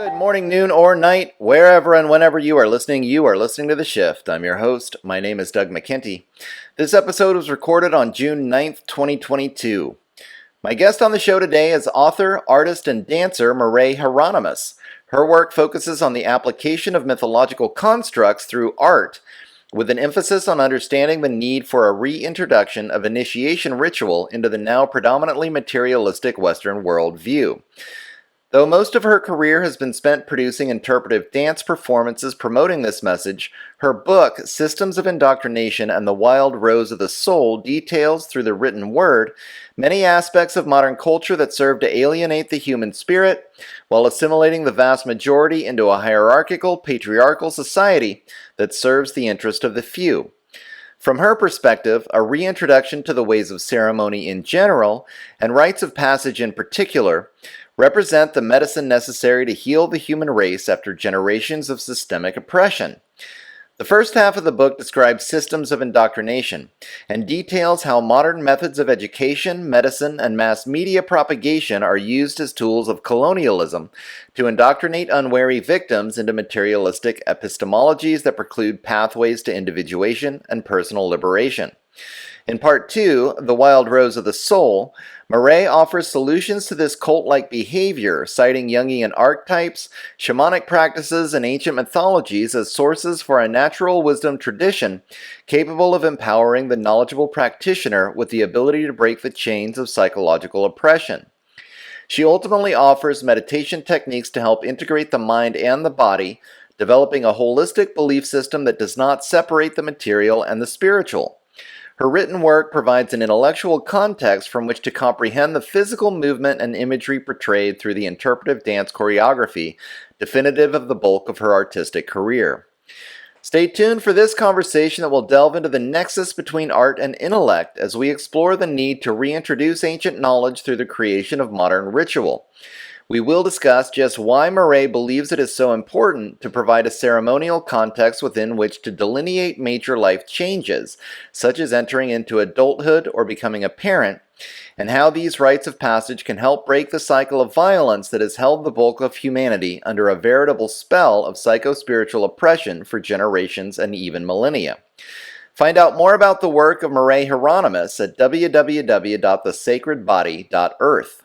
Good morning, noon, or night, wherever and whenever you are listening to The Shift. I'm your host. My name is Doug McKenty. This episode was recorded on June 9th, 2022. My guest on the show today is author, artist, and dancer Mare Heironimus. Her work focuses on the application of mythological constructs through art, with an emphasis on understanding the need for a reintroduction of initiation ritual into the now predominantly materialistic Western worldview. Though most of her career has been spent producing interpretive dance performances promoting this message, her book, Systems of Indoctrination and the Wild Rose of the Soul, details through the written word many aspects of modern culture that serve to alienate the human spirit while assimilating the vast majority into a hierarchical, patriarchal society that serves the interest of the few. From her perspective, a reintroduction to the ways of ceremony in general, and rites of passage in particular, represent the medicine necessary to heal the human race after generations of systemic oppression. The first half of the book describes systems of indoctrination and details how modern methods of education, medicine, and mass media propagation are used as tools of colonialism to indoctrinate unwary victims into materialistic epistemologies that preclude pathways to individuation and personal liberation. In Part 2, The Wild Rose of the Soul, Mare offers solutions to this cult-like behavior, citing Jungian archetypes, shamanic practices, and ancient mythologies as sources for a natural wisdom tradition capable of empowering the knowledgeable practitioner with the ability to break the chains of psychological oppression. She ultimately offers meditation techniques to help integrate the mind and the body, developing a holistic belief system that does not separate the material and the spiritual. Her written work provides an intellectual context from which to comprehend the physical movement and imagery portrayed through the interpretive dance choreography, definitive of the bulk of her artistic career. Stay tuned for this conversation that will delve into the nexus between art and intellect as we explore the need to reintroduce ancient knowledge through the creation of modern ritual. We will discuss just why Mare believes it is so important to provide a ceremonial context within which to delineate major life changes, such as entering into adulthood or becoming a parent, and how these rites of passage can help break the cycle of violence that has held the bulk of humanity under a veritable spell of psycho-spiritual oppression for generations and even millennia. Find out more about the work of Mare Heironimus at www.thesacredbody.earth.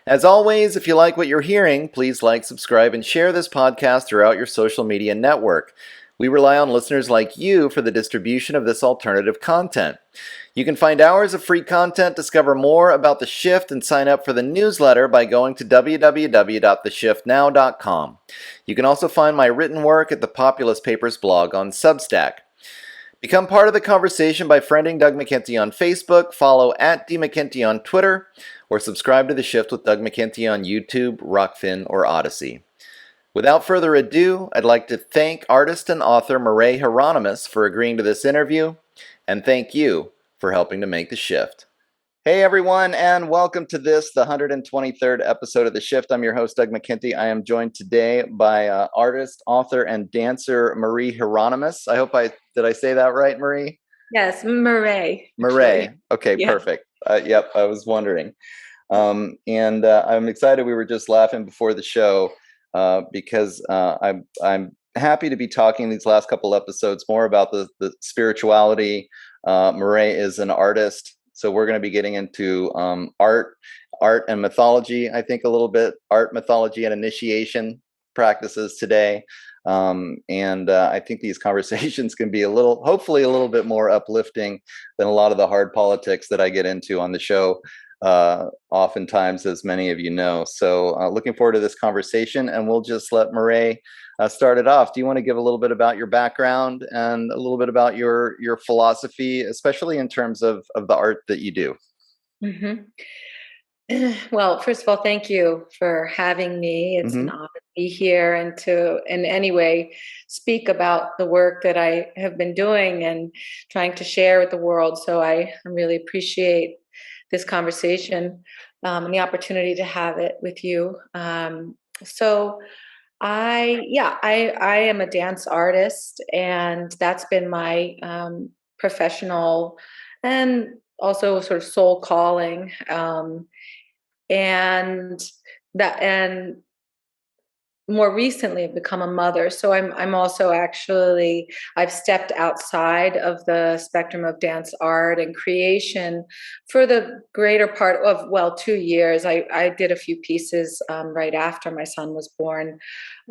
As always, if you like what you're hearing, please like, subscribe, and share this podcast throughout your social media network. We rely on listeners like you for the distribution of this alternative content. You can find hours of free content, discover more about The Shift, and sign up for the newsletter by going to www.theshiftnow.com. You can also find my written work at the Populous Papers blog on Substack. Become part of the conversation by friending Doug McKenty on Facebook, follow @DMcKenty on Twitter, or subscribe to The Shift with Doug McKenty on YouTube, Rockfin, or Odyssey. Without further ado, I'd like to thank artist and author Mare Heironimus for agreeing to this interview, and thank you for helping to make The Shift. Hey everyone, and welcome to the 123rd episode of The Shift. I'm your host, Doug McKenty. I am joined today by artist, author, and dancer Mare Heironimus. Did I say that right, Mare? Yes, Mare. Mare. Okay, Yeah. Perfect. Yep, I was wondering. I'm excited. We were just laughing before the show because I'm happy to be talking these last couple episodes more about the spirituality. Mare is an artist, so we're going to be getting into art and mythology. I think a little bit art, mythology, and initiation practices today. I think these conversations can be hopefully a little bit more uplifting than a lot of the hard politics that I get into on the show, oftentimes, as many of you know. So looking forward to this conversation, and we'll just let Mare start it off. Do you want to give a little bit about your background and a little bit about your philosophy, especially in terms of the art that you do? Mm-hmm. Well, first of all, thank you for having me. It's an honor to be here and to, in any way, speak about the work that I have been doing and trying to share with the world. So I really appreciate this conversation and the opportunity to have it with you. So I am a dance artist, and that's been my professional and also sort of soul calling. And more recently I've become a mother. So I'm also actually, I've stepped outside of the spectrum of dance art and creation for the greater part of, well, 2 years. I did a few pieces right after my son was born.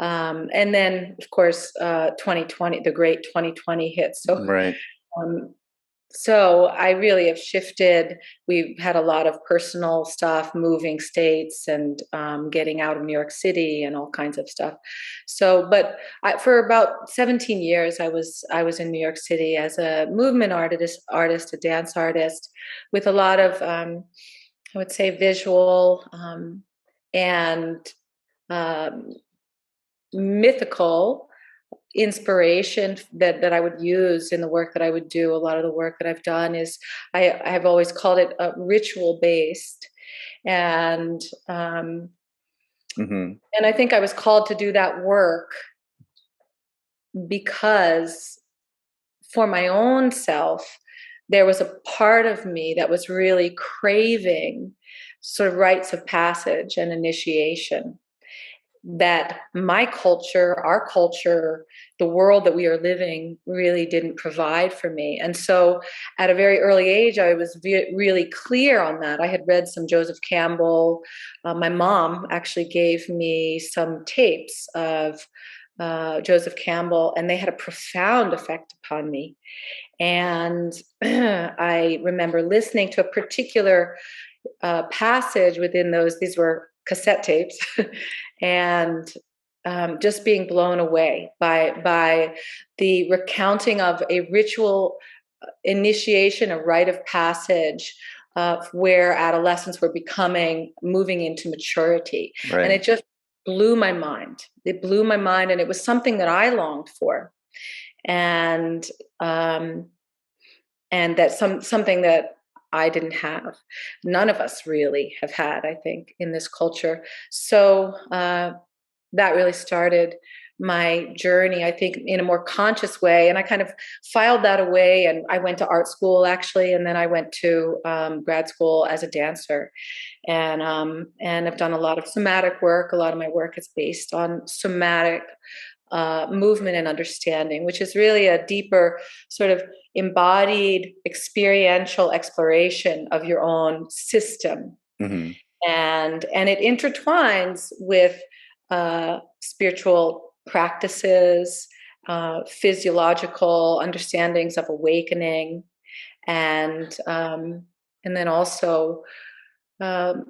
And then of course 2020, the great 2020 hit. Right. Um, so I really have shifted. We've had a lot of personal stuff, moving states and getting out of New York City and all kinds of stuff. So, but for about 17 years, I was in New York City as a movement artist, a dance artist, with a lot of I would say visual and um, mythical inspiration that I would use in the work that I would do. A lot of the work that I've done is I've always called it ritual based, and Mm-hmm. and I think I was called to do that work because for my own self there was a part of me that was really craving sort of rites of passage and initiation that my culture, our culture, the world that we are living really didn't provide for me. And so at a very early age, I was really clear on that. I had read some Joseph Campbell. My mom actually gave me some tapes of Joseph Campbell, and they had a profound effect upon me. And I remember listening to a particular passage within those. These were cassette tapes, and just being blown away by the recounting of a ritual initiation, a rite of passage. Where adolescents were moving into maturity. And Right. it just blew my mind. It blew my mind. And it was something that I longed for. And um, and that's something that I didn't have. None of us really have had, I think, in this culture. So that really started my journey, I think, in a more conscious way. And I kind of filed that away. And I went to art school, actually, and then I went to grad school as a dancer. And I've done a lot of somatic work. A lot of my work is based on somatic movement and understanding, which is really a deeper sort of embodied experiential exploration of your own system. Mm-hmm. And it intertwines with spiritual practices, physiological understandings of awakening, and then also um,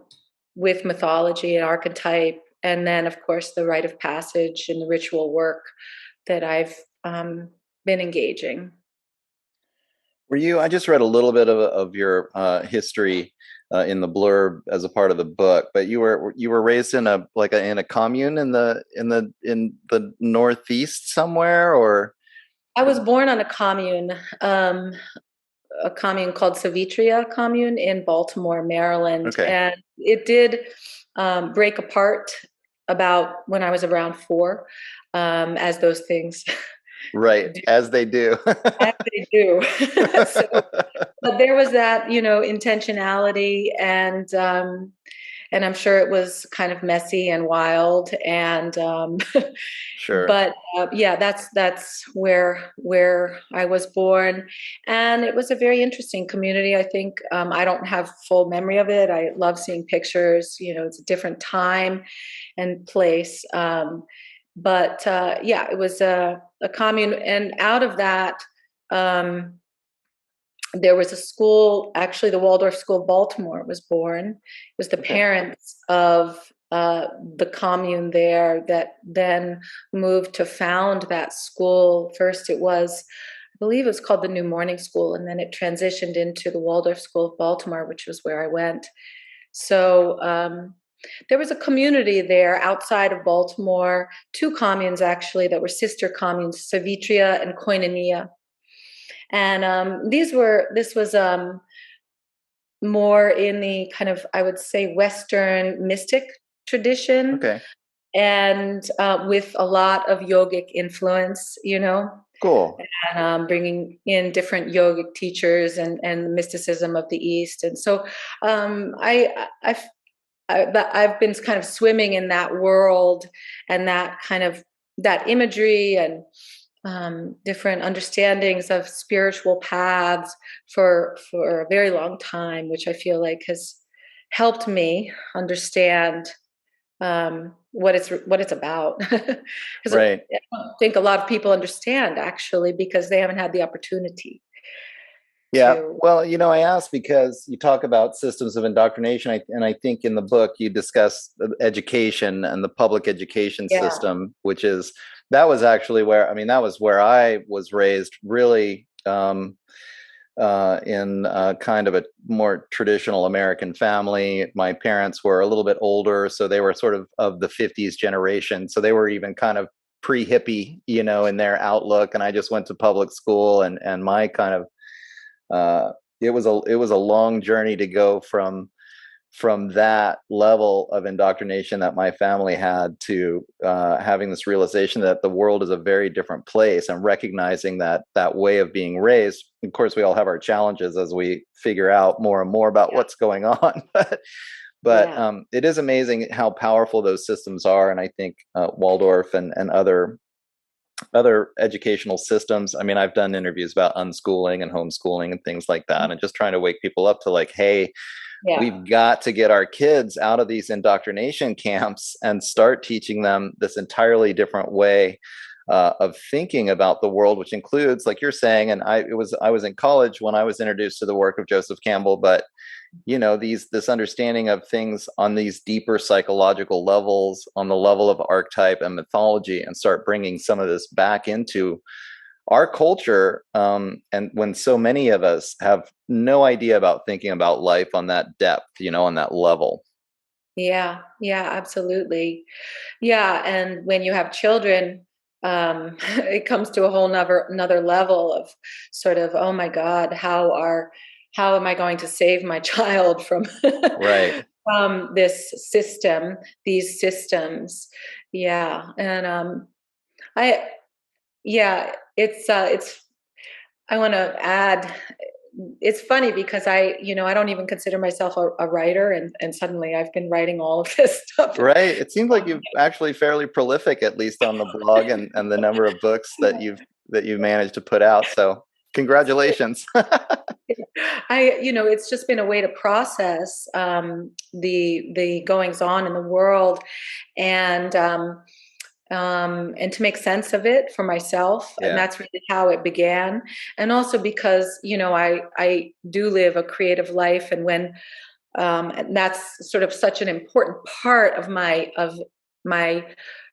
with mythology and archetype, and then of course the rite of passage and the ritual work that I've been engaging. Were you? I just read a little bit of your history in the blurb as a part of the book, but you were raised in a commune in the Northeast somewhere, or I was born on um, a commune called Savitria Commune in Baltimore, Maryland, okay, and it did break apart about when I was around 4, as those things right, do, as they do. as they do. So, but there was that, intentionality, and I'm sure it was kind of messy and wild, and Sure. but yeah, that's where I was born, and it was a very interesting community. I think I don't have full memory of it. I love seeing pictures. It's a different time and place, but yeah, it was a commune, and out of that. Um, there was a school, actually, the Waldorf School of Baltimore was born. It was the Okay. parents of the commune there that then moved to found that school. First, I believe it was called the New Morning School, and then it transitioned into the Waldorf School of Baltimore, which was where I went. So there was a community there outside of Baltimore, 2 communes actually that were sister communes, Savitria and Koinonia. And this was more in the kind of, I would say, Western mystic tradition, Okay. and with a lot of yogic influence, Cool. and bringing in different yogic teachers and the mysticism of the East. And so I I've been kind of swimming in that world and that kind of that imagery and different understandings of spiritual paths for a very long time, which I feel like has helped me understand what it's about. Because I Right. don't think a lot of people understand actually because they haven't had the opportunity Yeah. to. Well, I asked because you talk about systems of indoctrination, and I think in the book you discuss education and the public education Yeah, system, which is that was actually where that was where I was raised, really, in kind of a more traditional American family. My parents were a little bit older, so they were sort of the '50s generation, so they were even kind of pre-hippie, in their outlook. And I just went to public school, and my kind of it was a long journey to go from that level of indoctrination that my family had to having this realization that the world is a very different place, and recognizing that way of being raised. Of course, we all have our challenges as we figure out more and more about yeah, what's going on. But yeah, it is amazing how powerful those systems are. And I think Waldorf and other educational systems. I mean, I've done interviews about unschooling and homeschooling and things like that, and just trying to wake people up to, like, hey, yeah, we've got to get our kids out of these indoctrination camps and start teaching them this entirely different way of thinking about the world, which includes, like you're saying, and I was in college when I was introduced to the work of Joseph Campbell, but this understanding of things on these deeper psychological levels, on the level of archetype and mythology, and start bringing some of this back into our culture. And when so many of us have no idea about thinking about life on that depth, on that level. yeah, yeah, absolutely. Yeah, and when you have children, it comes to a whole another level of sort of, oh my God, how am I going to save my child from Right. from this system, these systems? Yeah, and I yeah, it's I want to add. It's funny because I don't even consider myself a writer, and suddenly I've been writing all of this stuff. Right. It seems like you've actually fairly prolific, at least on the blog, and the number of books that you've managed to put out. So congratulations. It's just been a way to process the goings on in the world, and and to make sense of it for myself. And Yeah. that's really how it began. And also because I do live a creative life, and when and that's sort of such an important part of my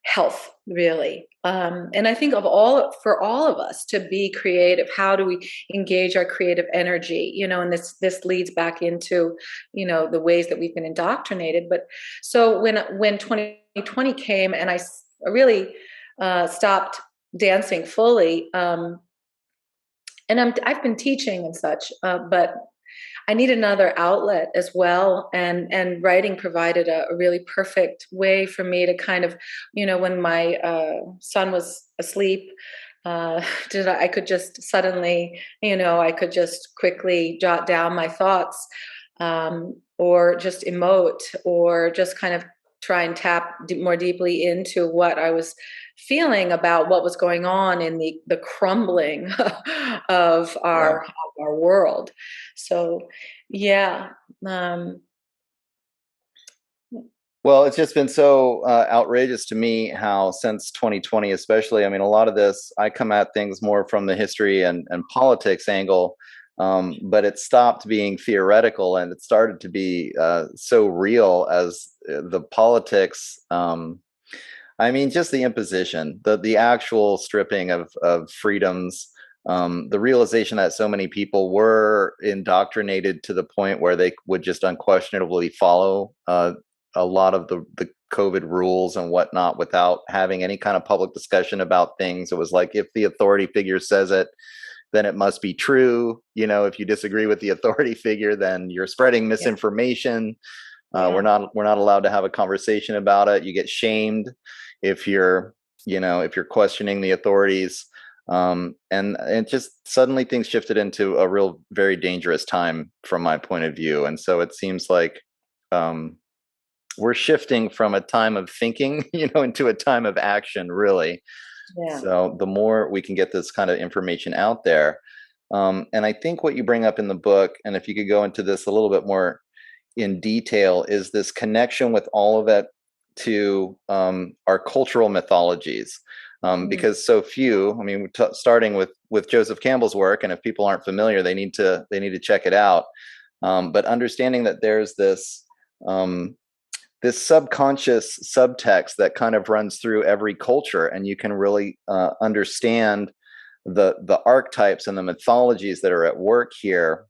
health, really. And I think for all of us to be creative, how do we engage our creative energy? And this leads back into the ways that we've been indoctrinated. But so when 2020 came, and I really stopped dancing fully, and I've been teaching and such, but I need another outlet as well, and writing provided a really perfect way for me to kind of, when my son was asleep, I could just suddenly, I could just quickly jot down my thoughts, or just emote, or just kind of try and tap more deeply into what I was feeling about what was going on in the crumbling of Yeah. our world. So yeah. Um, Well, it's just been so outrageous to me how, since 2020, especially, I mean, a lot of this, I come at things more from the history and politics angle, but it stopped being theoretical, and it started to be so real as the politics. I mean, just the imposition, the actual stripping of freedoms, the realization that so many people were indoctrinated to the point where they would just unquestionably follow a lot of the COVID rules and whatnot without having any kind of public discussion about things. It was like, if the authority figure says it, then it must be true. If you disagree with the authority figure, then you're spreading yeah, misinformation. We're yeah, not allowed to have a conversation about it. You get shamed if you're questioning the authorities. And just suddenly things shifted into a real, very dangerous time from my point of view. And so it seems like, um, we're shifting from a time of thinking, into a time of action, really. Yeah. So the more we can get this kind of information out there, and I think what you bring up in the book, and if you could go into this a little bit more in detail, is this connection with all of it to our cultural mythologies. Mm. Because so few, I mean, starting with Joseph Campbell's work, and if people aren't familiar, they need to check it out. But understanding that there's um, this subconscious subtext that kind of runs through every culture, and you can really understand the archetypes and the mythologies that are at work here.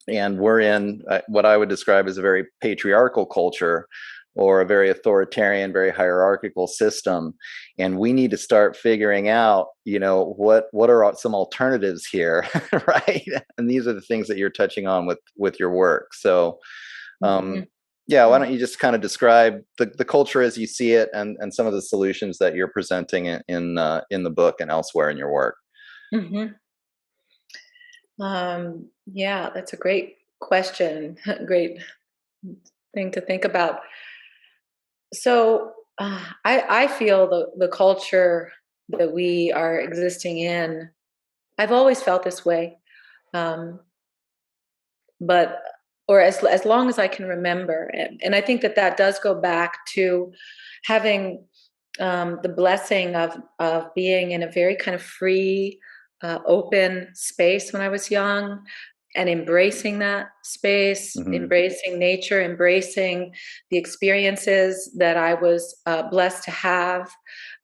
And we're in what I would describe as a very patriarchal culture, or a very authoritarian, very hierarchical system. And we need to start figuring out, what are some alternatives here, right? And these are the things that you're touching on with your work. So, Mhm. yeah, why don't you just kind of describe the culture as you see it, and some of the solutions that you're presenting in the book and elsewhere in your work. Mhm. Yeah, that's a great question. Great thing to think about. So, I feel the culture that we are existing in. I've always felt this way, um, but or as long as I can remember, and I think that that does go back to having the blessing of being in a very kind of free, open space when I was young, and embracing that space, Hmm. embracing nature, embracing the experiences that I was blessed to have,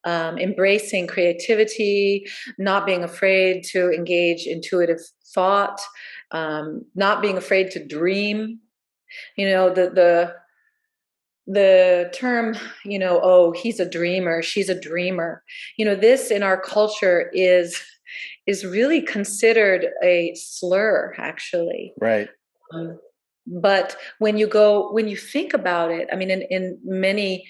embracing creativity, not being afraid to engage intuitive thought, not being afraid to dream. You know, the term, oh, he's a dreamer, she's a dreamer. This in our culture is really considered a slur, actually. Right. Um, but when you think about it, I mean, in many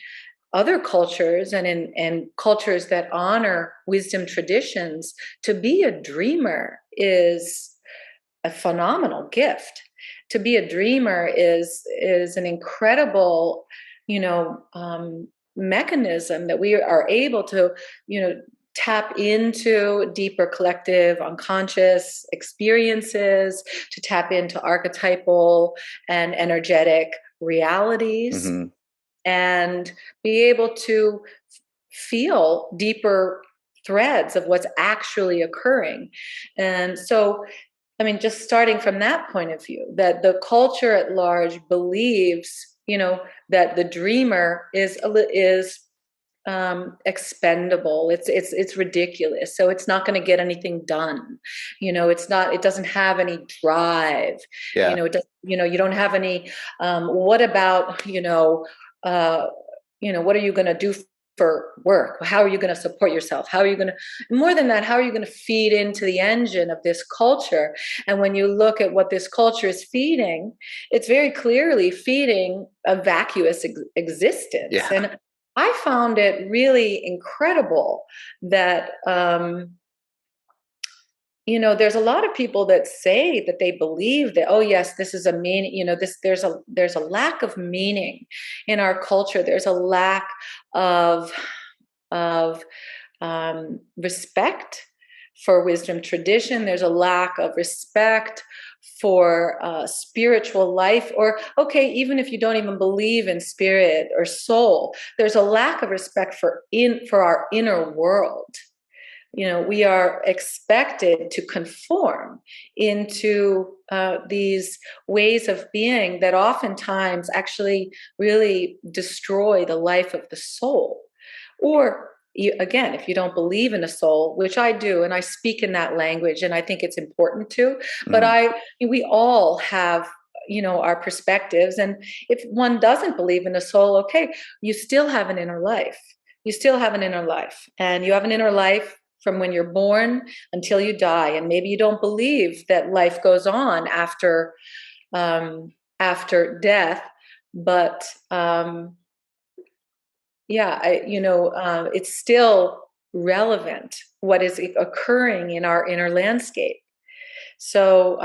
other cultures, and in cultures that honor wisdom traditions, to be a dreamer is a phenomenal gift. To be a dreamer is an incredible, you know, um, mechanism that we are able to, tap into deeper collective unconscious experiences, to tap into archetypal and energetic realities, Hmm. and be able to feel deeper threads of what's actually occurring. And so, I mean, just starting from that point of view, that the culture at large believes, that the dreamer is expendable. It's ridiculous. So it's not going to get anything done. It's not. It doesn't have any drive. Yeah. It does. You don't have any. What about Uh, what are you going to do for work? How are you going to support yourself? How are you going to, more than that, how are you going to feed into the engine of this culture? And when you look at what this culture is feeding, it's very clearly feeding a vacuous existence. Yeah. And I found it really incredible that, there's a lot of people that say that they believe that, oh yes, this is a meaning, there's a lack of meaning in our culture. There's a lack of of respect for wisdom tradition. There's a lack of respect for spiritual life, or okay, even if you don't even believe in spirit or soul, there's a lack of respect for our inner world. We are expected to conform into these ways of being that oftentimes actually really destroy the life of the soul. Or again, if you don't believe in a soul, which I do, and I speak in that language, and I think it's important to, but Hmm. we all have our perspectives. And if one doesn't believe in a soul, okay, you still have an inner life. You still have an inner life, and you have an inner life from when you're born until you die. And maybe you don't believe that life goes on after death, but yeah, it's still relevant what is occurring in our inner landscape. So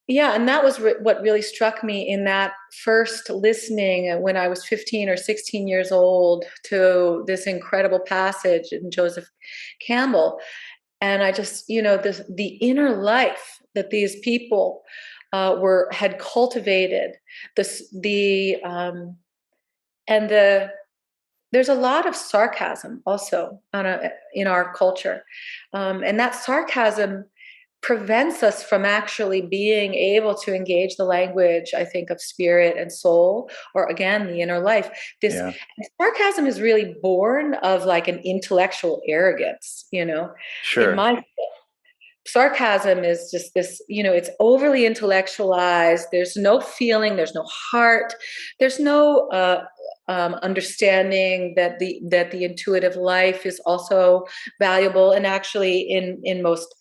Yeah, and that was what really struck me in that first listening when I was 15 or 16 years old to this incredible passage in Joseph Campbell. And I just, the inner life that these people had cultivated, this the and there's a lot of sarcasm also in our culture, and that sarcasm prevents us from actually being able to engage the language, I think, of spirit and soul, or again, the inner life. This Yeah, sarcasm is really born of like an intellectual arrogance, in sure. my sarcasm is just this, it's overly intellectualized. There's no feeling, there's no heart, there's no understanding that the intuitive life is also valuable. And actually, in most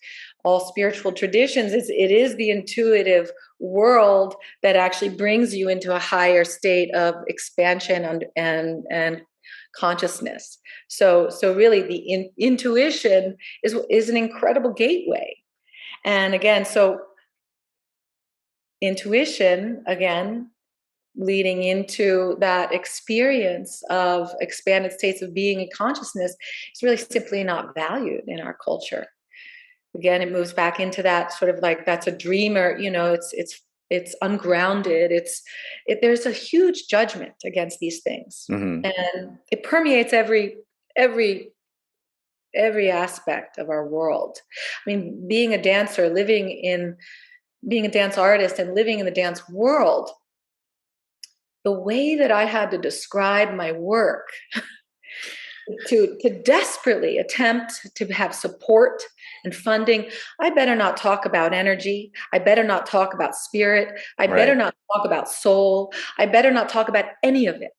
all spiritual traditions, it is the intuitive world that actually brings you into a higher state of expansion and consciousness. So really, the intuition is an incredible gateway. And again, so intuition, again, leading into that experience of expanded states of being and consciousness is really simply not valued in our culture. Again, it moves back into that sort of like that's a dreamer, it's ungrounded. There's a huge judgment against these things, Hmm. and it permeates every every aspect of our world. I mean, being a dance artist and living in the dance world, the way that I had to describe my work to desperately attempt to have support and funding, I better not talk about energy. I better not talk about spirit. I better Right. not talk about soul. I better not talk about any of it.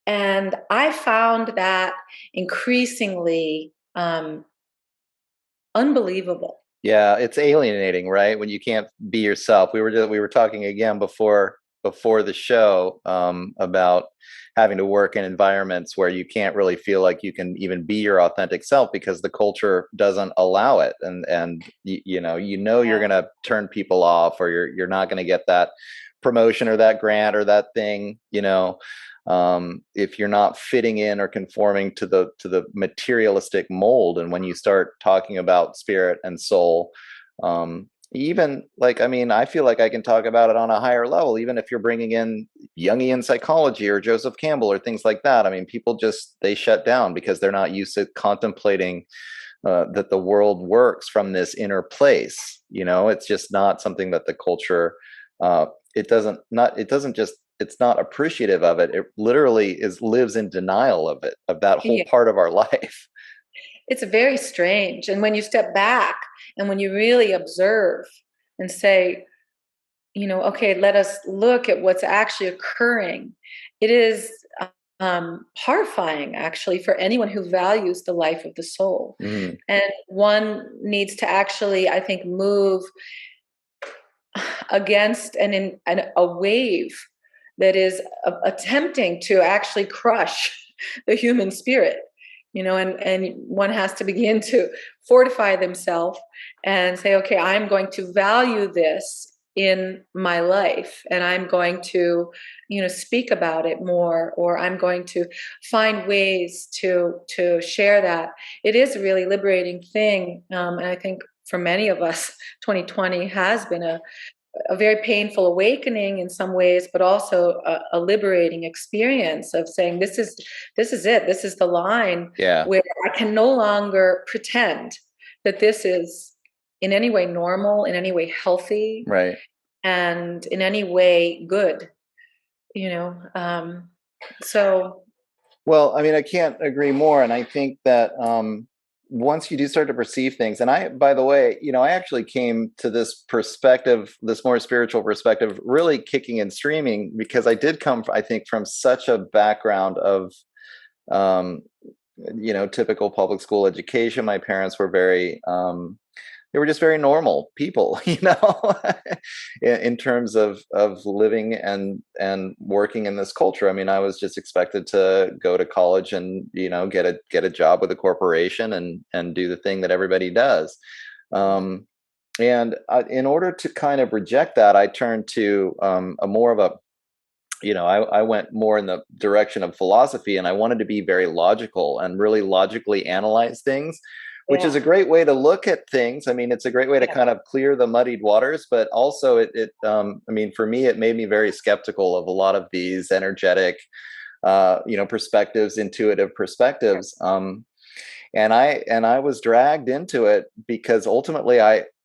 And I found that increasingly unbelievable. Yeah, it's alienating, right? When you can't be yourself. We were talking again before the show about having to work in environments where you can't really feel like you can even be your authentic self because the culture doesn't allow it, and you're Yeah. going to turn people off, or you're not going to get that promotion or that grant or that thing, if you're not fitting in or conforming to the materialistic mold. And when you start talking about spirit and soul, even like, I mean, I feel like I can talk about it on a higher level, even if you're bringing in Jungian psychology or Joseph Campbell or things like that. I mean, people just, they shut down because they're not used to contemplating that the world works from this inner place. It's just not something that the culture, uh, it doesn't just, it's not appreciative of it. It literally lives in denial of it, of that whole Yeah. part of our life. It's very strange. And when you step back and when you really observe and say, okay, let us look at what's actually occurring, it is horrifying, actually, for anyone who values the life of the soul. Mm, And one needs to actually, I think, move against a wave that is attempting to actually crush the human spirit, and one has to begin to fortify themselves and say, okay, I'm going to value this in my life, and I'm going to speak about it more, or I'm going to find ways to share that. It is a really liberating thing, and I think for many of us 2020 has been a very painful awakening in some ways, but also a liberating experience of saying, this is it. This is the line yeah, where I can no longer pretend that this is in any way normal, in any way healthy, right. and in any way good. You know, um, so Well, I mean, I can't agree more. And I think that once you do start to perceive things, and by the way, I actually came to this perspective, this more spiritual perspective, really kicking and streaming because I did come, I think, from such a background of, um, typical public school education. My parents were they were just very normal people, in terms of living and working in this culture. I mean, I was just expected to go to college and get a job with a corporation and do the thing that everybody does. Um, And in order to kind of reject that, I turned to a more of a, I went more in the direction of philosophy, and I wanted to be very logical and really logically analyze things, which is a Yeah. great way to look at things. I mean, it's a great way to Yeah. kind of clear the muddied waters, but also I mean, for me, it made me very skeptical of a lot of these energetic, perspectives, intuitive perspectives. And I was dragged into it because ultimately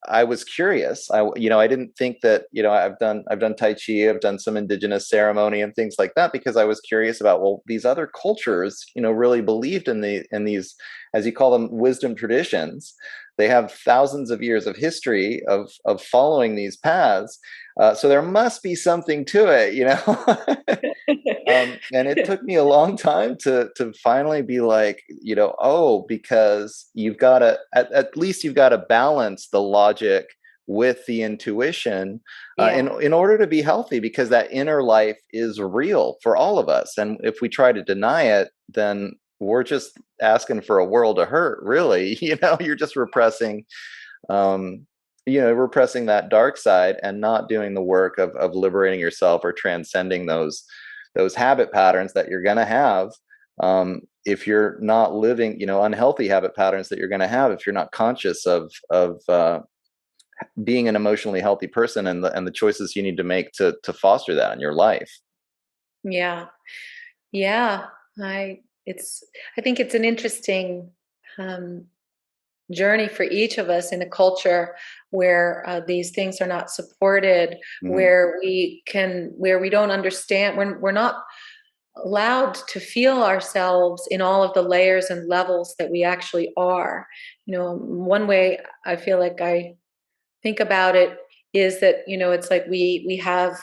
I was curious. I didn't think that, I've done Tai Chi, I've done some indigenous ceremony and things like that because I was curious about, well, these other cultures, really believed in these, as you call them, wisdom traditions. They have thousands of years of history of following these paths. So there must be something to it. And it took me a long time to finally be like, oh, because you've got to at least you've got to balance the logic with the intuition, Yeah. in order to be healthy, because that inner life is real for all of us, and if we try to deny it, then we're just asking for a world of hurt, really. You're just um, repressing that dark side and not doing the work of liberating yourself or transcending those habit patterns that you're going to have, if you're not living, unhealthy habit patterns that you're going to have if you're not conscious of being an emotionally healthy person, and the choices you need to make to foster that in your life. Yeah. Yeah. It's, I think it's an interesting, um, journey for each of us in a culture where these things are not supported, Hmm. where we don't understand, when we're not allowed to feel ourselves in all of the layers and levels that we actually are. One way I feel like I think about it is that, it's like we have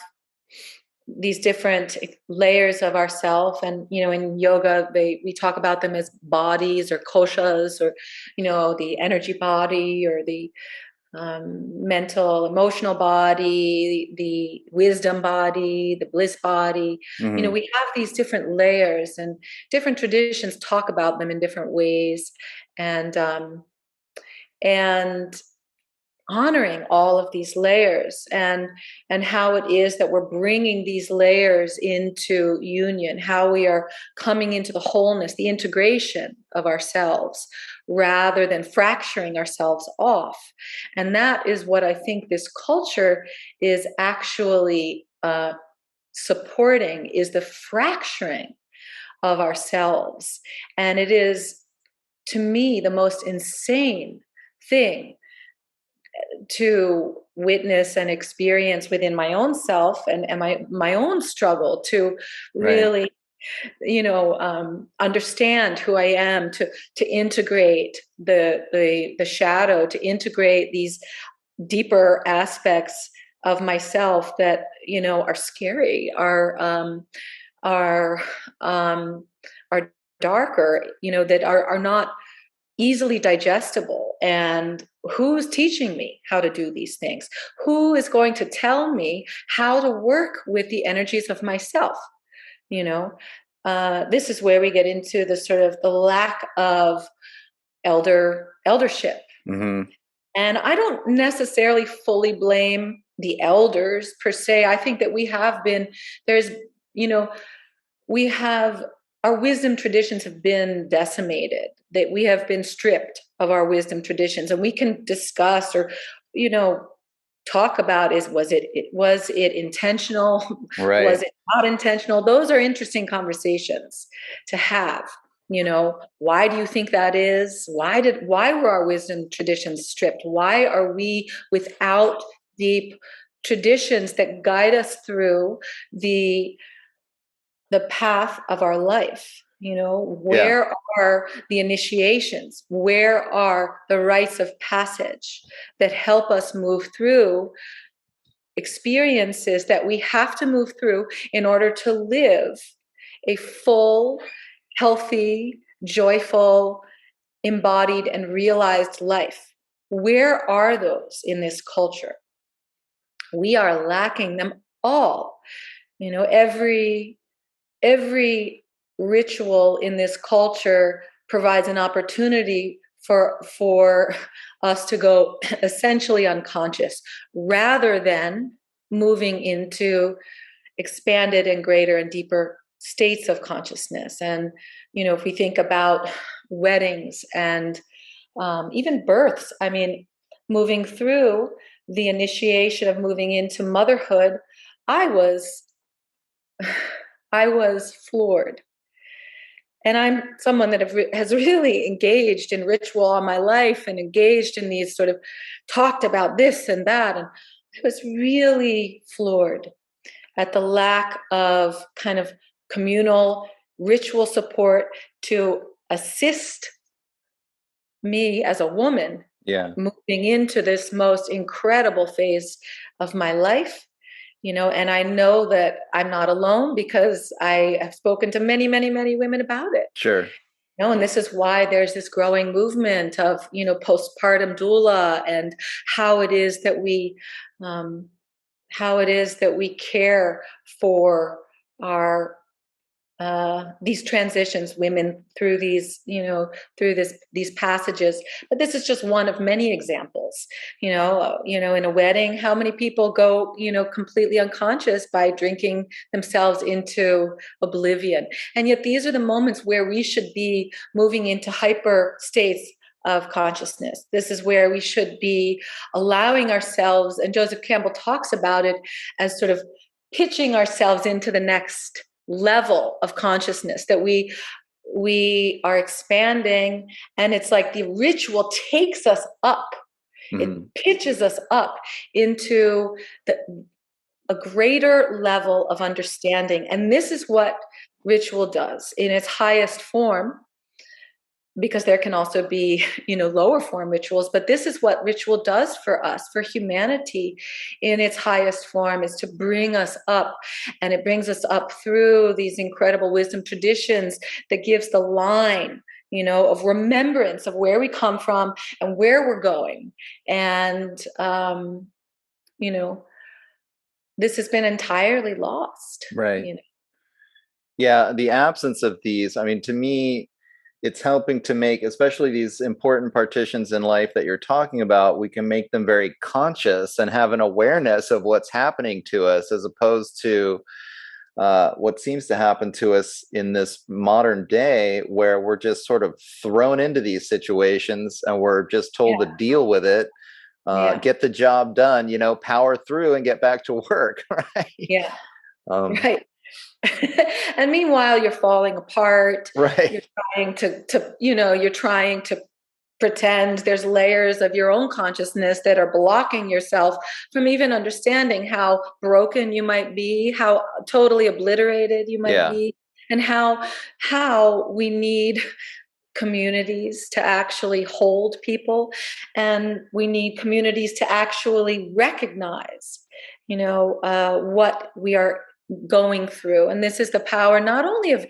these different layers of ourself, and in yoga we talk about them as bodies or koshas, or the energy body, or the mental emotional body, the wisdom body, the bliss body. Hmm. We have these different layers, and different traditions talk about them in different ways, and and honoring all of these layers, and how it is that we're bringing these layers into union, how we are coming into the wholeness, the integration of ourselves, rather than fracturing ourselves off. And that is what I think this culture is actually supporting, is the fracturing of ourselves. And it is, to me, the most insane thing to witness and experience within my own self, and my own struggle to Right. really, understand who I am, to integrate the shadow, to integrate these deeper aspects of myself that are scary, are um, are darker, that are not easily digestible. And who's teaching me how to do these things? Who is going to tell me how to work with the energies of myself? you know this is where we get into the sort of the lack of eldership. Hmm. And I don't necessarily fully blame the elders per se. I think that we have been, there's, you know we have, our wisdom traditions have been decimated, that we have been stripped of our wisdom traditions. And we can discuss, or you know talk about, is, was it intentional? Right. Was it not intentional? Those are interesting conversations to have. Why do you think that is? Why were our wisdom traditions stripped? Why are we without deep traditions that guide us through the the path of our life? Yeah. Where are the initiations? Where are the rites of passage that help us move through experiences that we have to move through in order to live a full, healthy, joyful, embodied, and realized life? Where are those in this culture? We are lacking them all. Every ritual in this culture provides an opportunity for us to go essentially unconscious rather than moving into expanded and greater and deeper states of consciousness. And, if we think about weddings and even births, I mean, moving through the initiation of moving into motherhood, I was, I was floored. And I'm someone that has really engaged in ritual all my life and engaged in these sort of talked about this and that. And I was really floored at the lack of kind of communal ritual support to assist me as a woman moving into this most incredible phase of my life. And I know that I'm not alone because I have spoken to many, many, many women about it. Sure. And this is why there's this growing movement of, postpartum doula and how it is that we care for our these transitions, women through these, these passages. But this is just one of many examples. In a wedding, how many people go, completely unconscious by drinking themselves into oblivion? And yet these are the moments where we should be moving into hyper states of consciousness. This is where we should be allowing ourselves, and Joseph Campbell talks about it as sort of pitching ourselves into the next level of consciousness, that we are expanding, and it's like the ritual takes us up. It pitches us up into a greater level of understanding. And this is what ritual does in its highest form, because there can also be, lower form rituals, but this is what ritual does for us, for humanity in its highest form, is to bring us up. And it brings us up through these incredible wisdom traditions that gives the line, of remembrance of where we come from and where we're going. And, this has been entirely lost. Right. Yeah. The absence of these, I mean, to me, it's helping to make, especially these important partitions in life that you're talking about, we can make them very conscious and have an awareness of what's happening to us, as opposed to what seems to happen to us in this modern day, where we're just sort of thrown into these situations and we're just told to deal with it, get the job done, power through and get back to work. Right. Yeah. Right. And meanwhile, you're falling apart. Right. You're trying to pretend there's layers of your own consciousness that are blocking yourself from even understanding how broken you might be, how totally obliterated you might be, and how we need communities to actually hold people, and we need communities to actually recognize, what we are going through. And this is the power not only of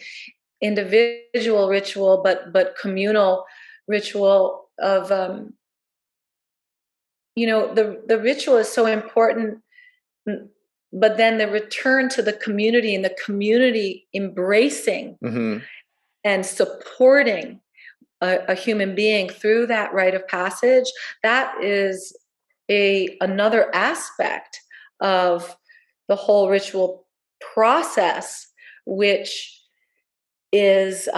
individual ritual, but communal ritual of the ritual is so important, but then the return to the community, and the community embracing and supporting a human being through that rite of passage, that is another aspect of the whole ritual process, which is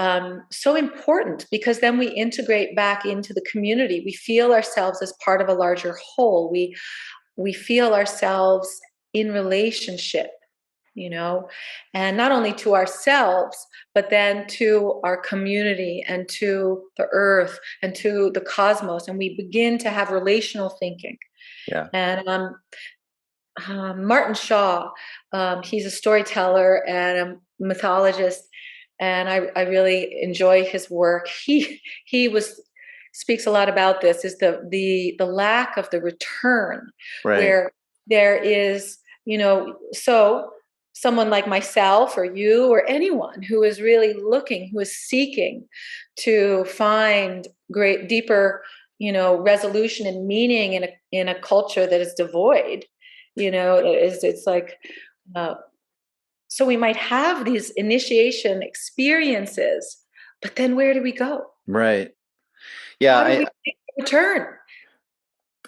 so important, because then we integrate back into the community. We feel ourselves as part of a larger whole. We feel ourselves in relationship, and not only to ourselves, but then to our community and to the earth and to the cosmos. And we begin to have relational thinking. Yeah. And Martin Shaw, he's a storyteller and a mythologist, and I really enjoy his work. He speaks a lot about this, is the lack of the return, where there is, so someone like myself or you or anyone who is really looking, who is seeking to find great, deeper, resolution and meaning in a culture that is devoid, it's like, so we might have these initiation experiences, but then where do we go? Right. Yeah, How do we make the return?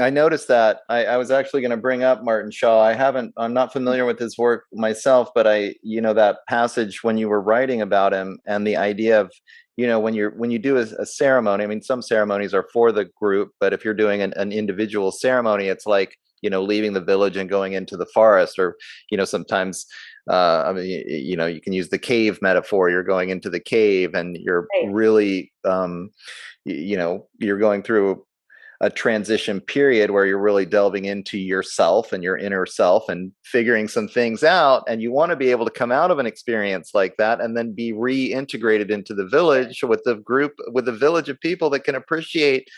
I noticed that. I was actually going to bring up Martin Shaw. I'm not familiar with his work myself, but that passage when you were writing about him and the idea of, when you do a ceremony, I mean, some ceremonies are for the group, but if you're doing an individual ceremony, it's like, leaving the village and going into the forest, or, sometimes, I mean, you can use the cave metaphor. You're going into the cave and you're Right. really, you're going through a transition period where you're really delving into yourself and your inner self and figuring some things out. And you want to be able to come out of an experience like that and then be reintegrated into the village with the group, with the village of people that can appreciate,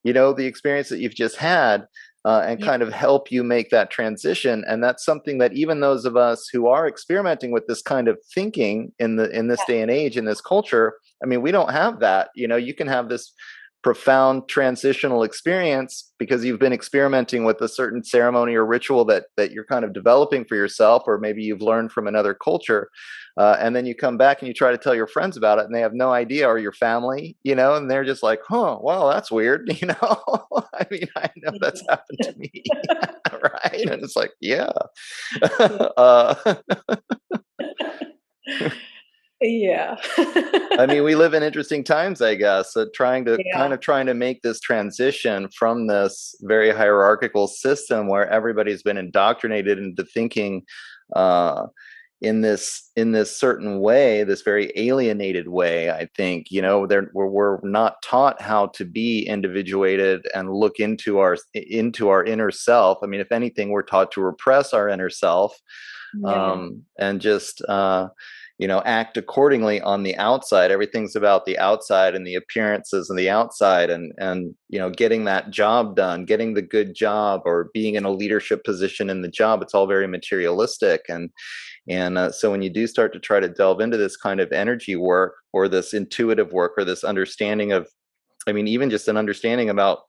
the experience that you've just had, and Yeah. kind of help you make that transition. And that's something that even those of us who are experimenting with this kind of thinking in this day and age, in this culture, I mean, we don't have that. You can have this profound transitional experience because you've been experimenting with a certain ceremony or ritual that you're kind of developing for yourself, or maybe you've learned from another culture, and then you come back and you try to tell your friends about it and they have no idea, or your family, and they're just like, huh, well, that's weird. I mean, I know that's happened to me. Right, and it's like, yeah. uh, Yeah. I mean, we live in interesting times, I guess. Yeah. Trying to make this transition from this very hierarchical system where everybody's been indoctrinated into thinking, in this certain way, this very alienated way. I think, we're not taught how to be individuated and look into our inner self. I mean, if anything, we're taught to repress our inner self, Yeah. and just act accordingly on the outside. Everything's about the outside and the appearances and the outside, and getting that job done, getting the good job, or being in a leadership position in the job. It's all very materialistic, and so when you do start to try to delve into this kind of energy work, or this intuitive work, or this understanding of, I mean, even just an understanding about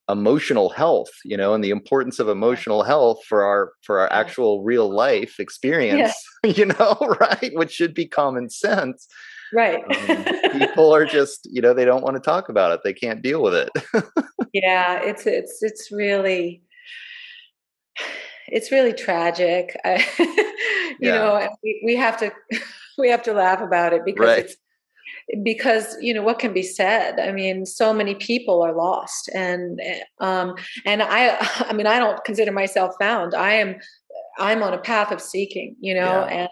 emotional health, and the importance of emotional health for our Yeah. actual real life Yeah. experience, right, which should be common sense. Right. People are just, they don't want to talk about it. They can't deal with it. Yeah, it's really tragic. Yeah. And we have to we have to laugh about it because Right. it's because what can be said. I mean, so many people are lost, and I mean, I don't consider myself found. I'm on a path of seeking, Yeah.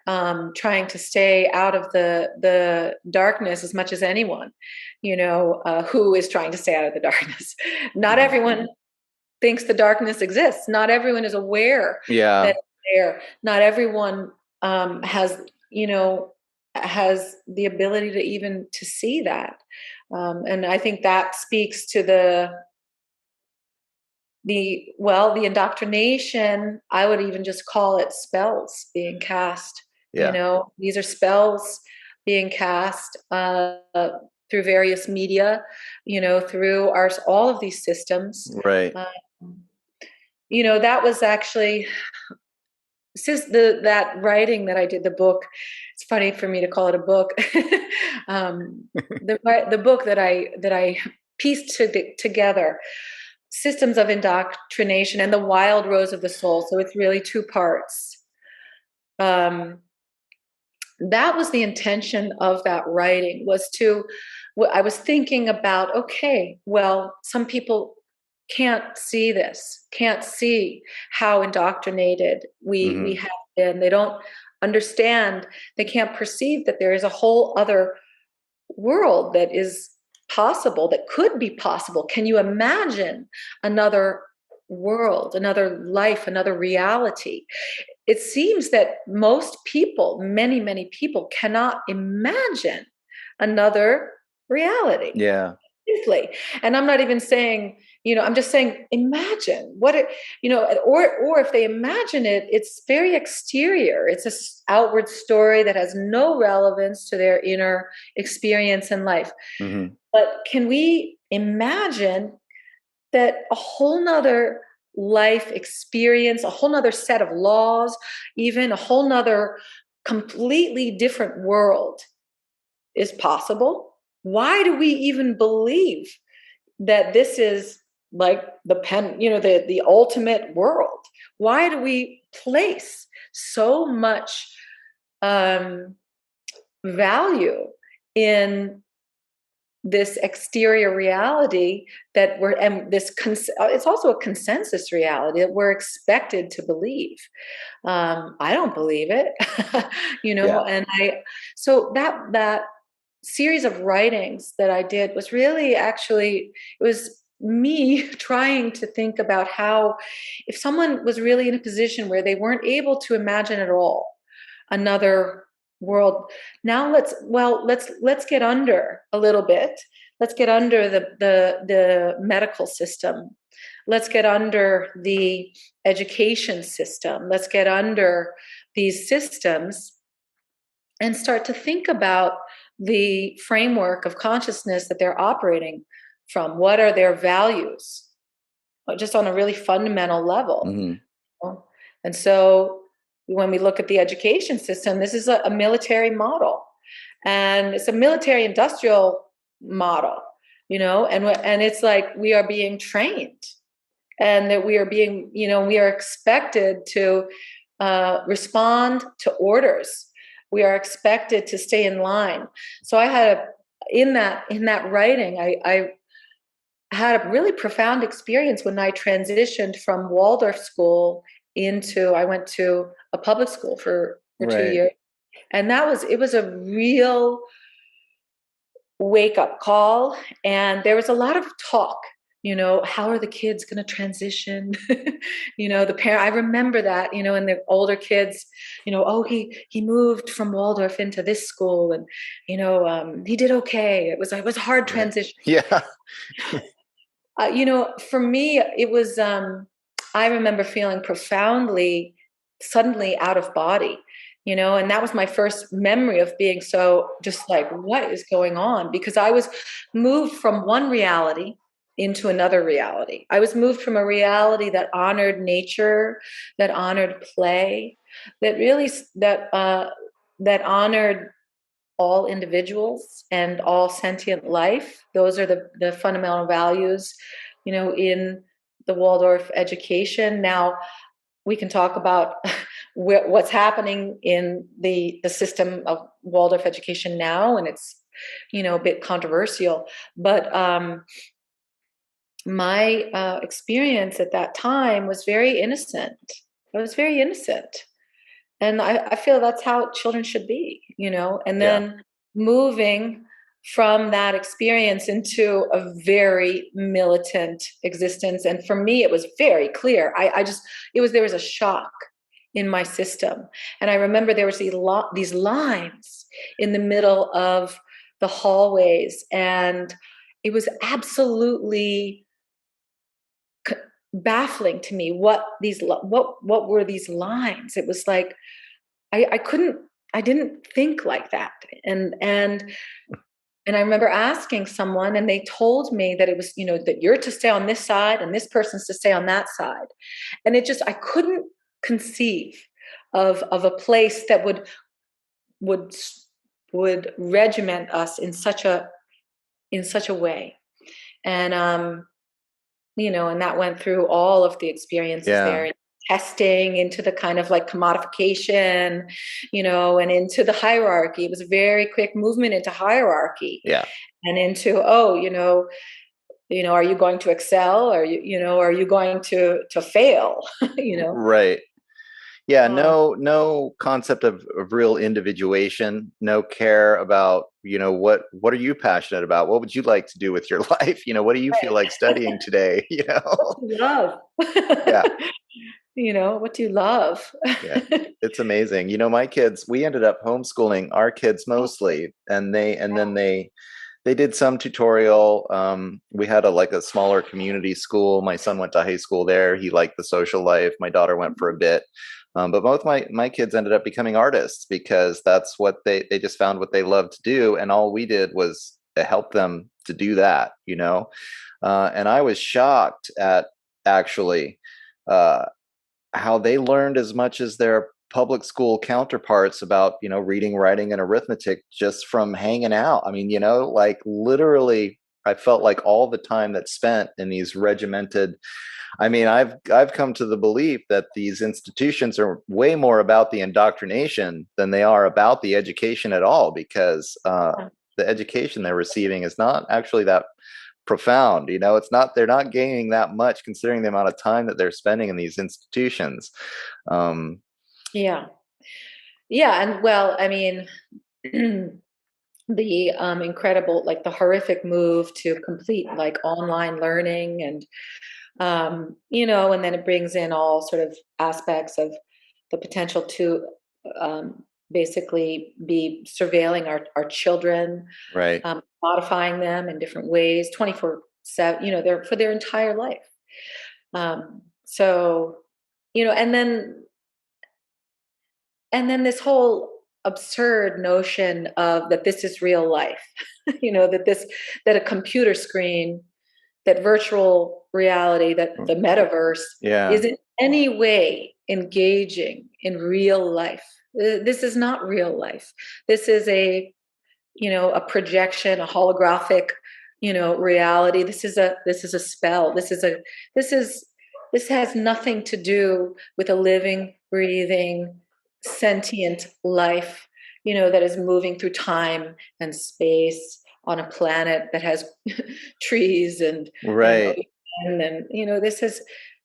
and trying to stay out of the darkness as much as anyone, who is trying to stay out of the darkness. Not Mhm. everyone thinks the darkness exists. Not everyone is aware that Yeah. it's there. Not everyone has, has the ability to even to see that. And I think that speaks to the indoctrination. I would even just call it spells being cast. Yeah. These are spells being cast through various media, through all of these systems. Right. Um, that was actually since that writing that I did, the book. It's funny for me to call it a book. The book that I pieced together, systems of indoctrination and the wild rose of the soul. So it's really two parts. Um, that was the intention of that writing, was to, I was thinking about, okay, well, some people can't see this, can't see how indoctrinated we Hmm. have been. They don't understand, they can't perceive that there is a whole other world that is possible, that could be possible. Can you imagine another world, another life, another reality? It seems that most people, many, many people, cannot imagine another reality. Yeah. Simply. And I'm not even saying, I'm just saying, imagine what it, or if they imagine it, it's very exterior. It's a outward story that has no relevance to their inner experience in life. Hmm. But can we imagine that a whole nother life experience, a whole nother set of laws, even a whole nother completely different world is possible? why do we even believe that this is like the ultimate world? Why do we place so much value in this exterior reality that it's also a consensus reality that we're expected to believe? I don't believe it. Yeah. And so that series of writings that I did was really, actually, it was me trying to think about how, if someone was really in a position where they weren't able to imagine at all another world, now let's get under a little bit. Let's get under the medical system. Let's get under the education system. Let's get under these systems and start to think about the framework of consciousness that they're operating from. What are their values, just on a really fundamental level? Hmm. And so when we look at the education system, this is a military model, and it's a military industrial model, and it's like we are being trained, and that we are being, we are expected to respond to orders. We are expected to stay in line. So I had in that writing, I had a really profound experience when I transitioned from Waldorf school I went to a public school for two Right. years. And it was a real wake up call. And there was a lot of talk, how are the kids going to transition? The parent, I remember that, and the older kids, oh, he moved from Waldorf into this school, and, he did okay. It was a hard Right. transition. Yeah. For me, it was, I remember feeling profoundly, suddenly out of body, and that was my first memory of being so just like, what is going on? Because I was moved from one reality into another reality. I was moved from a reality that honored nature, that honored play, that really, that honored all individuals and all sentient life. Those are the fundamental values, in the Waldorf education. Now, we can talk about what's happening in the system of Waldorf education now, and it's, a bit controversial. But my experience at that time was very innocent. It was very innocent. And I feel that's how children should be, and Yeah. then moving from that experience into a very militant existence. And for me, it was very clear. There was a shock in my system. And I remember there was these lines in the middle of the hallways, and it was absolutely baffling to me what were these lines. It was like, I didn't think like that. And I remember asking someone, and they told me that it was, that you're to stay on this side and this person's to stay on that side. And I couldn't conceive of a place that would would regiment us in such a way. And and that went through all of the experiences Yeah. there, testing into the kind of like commodification, and into the hierarchy. It was a very quick movement into hierarchy, Yeah. and into, are you going to excel? Are you going to fail? Right. Yeah. Um, No concept of real individuation, no care about, what are you passionate about? What would you like to do with your life? What do you feel like studying today? what do you love? Yeah. What do you love? Yeah. It's amazing. My kids, we ended up homeschooling our kids mostly, and then they did some tutorial. We had a smaller community school. My son went to high school there. He liked the social life. My daughter went for a bit. But both my kids ended up becoming artists because that's what they just found what they loved to do. And all we did was to help them to do that. And I was shocked at actually how they learned as much as their public school counterparts about, reading, writing, and arithmetic just from hanging out. I mean, like literally, I felt like all the time that's spent in these regimented. I mean, I've come to the belief that these institutions are way more about the indoctrination than they are about the education at all, because the education they're receiving is not actually that profound. It's not, they're not gaining that much considering the amount of time that they're spending in these institutions. Yeah. Yeah. And well, I mean, the incredible, like the horrific move to complete like online learning and, and then it brings in all sort of aspects of the potential to basically be surveilling our children, Right. modifying them in different ways, 24/7, they're for their entire life. So, and then this whole absurd notion of that this is real life, that a computer screen, that virtual reality, that the metaverse Yeah. is in any way engaging in real life. This is not real life. This is a projection, a holographic, reality. This is a spell. This has nothing to do with a living, breathing, sentient life, that is moving through time and space on a planet that has trees and Right. ocean. And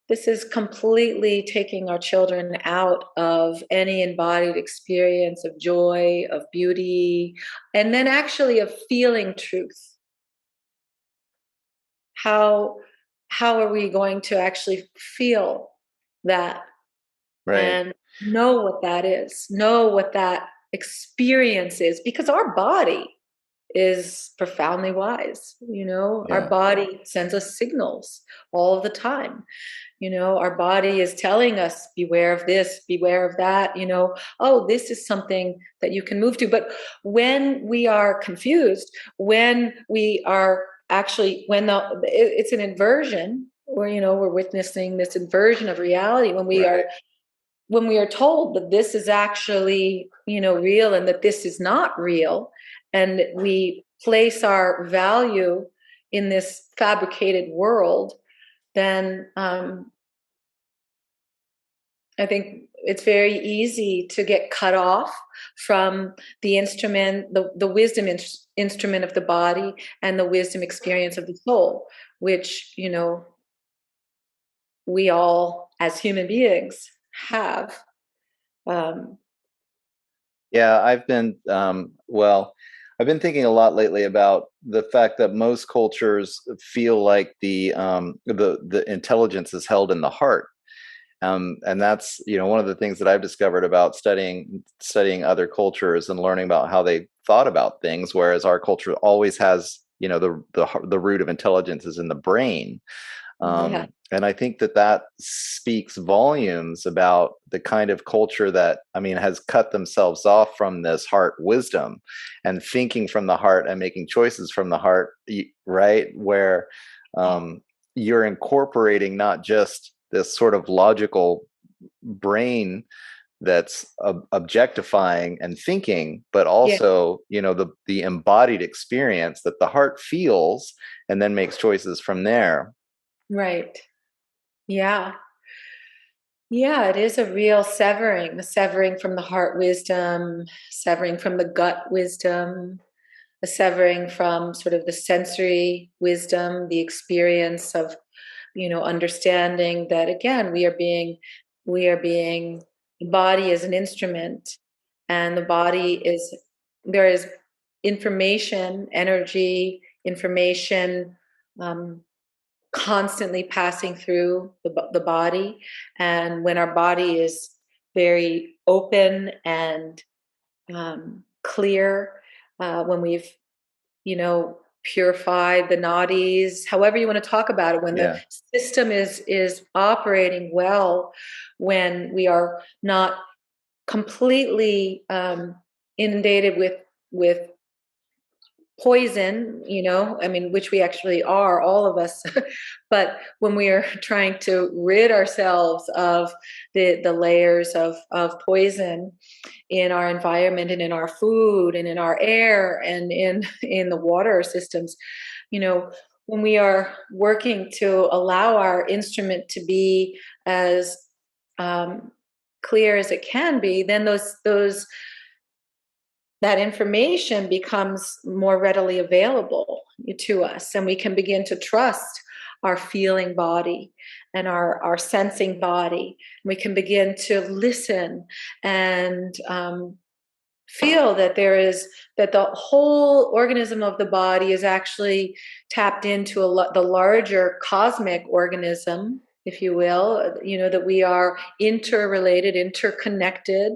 this is completely taking our children out of any embodied experience of joy, of beauty, and then actually of feeling truth. How are we going to actually feel that Right. and know what that is, know what that experience is? Because our body is profoundly wise. Our Yeah. body sends us signals all the time. Our body is telling us, beware of this, beware of that, oh, this is something that you can move to. But when we are confused, when we are actually, it's an inversion, or, we're witnessing this inversion of reality Right. when we are told that this is actually, real and that this is not real, and we place our value in this fabricated world, then I think it's very easy to get cut off from the instrument, the wisdom instrument of the body, and the wisdom experience of the soul, which, we all as human beings have. Um, Yeah, I've been thinking a lot lately about the fact that most cultures feel like the intelligence is held in the heart. And that's, one of the things that I've discovered about studying other cultures and learning about how they thought about things, whereas our culture always has, the root of intelligence is in the brain. yeah, And I think that speaks volumes about the kind of culture that, I mean, has cut themselves off from this heart wisdom and thinking from the heart and making choices from the heart, right? Where you're incorporating not just this sort of logical brain that's objectifying and thinking, but yeah, also, the embodied experience that the heart feels and then makes choices from there. right. Yeah. Yeah, it is a real severing, the severing from the heart wisdom, severing from the gut wisdom, a severing from sort of the sensory wisdom, the experience of, understanding that again, we are being, the body is an instrument, and the body is, there is information, energy, information, um, constantly passing through the body. And when our body is very open and clear, when we've, purified the nadis, however you want to talk about it, when the Yeah. system is operating well, when we are not completely inundated with poison, I mean, which we actually are, all of us. But when we are trying to rid ourselves of the layers of poison in our environment and in our food and in our air and in the water systems, when we are working to allow our instrument to be as clear as it can be, then that information becomes more readily available to us, and we can begin to trust our feeling body and our sensing body. We can begin to listen and feel that that the whole organism of the body is actually tapped into the larger cosmic organism, if you will, that we are interrelated, interconnected,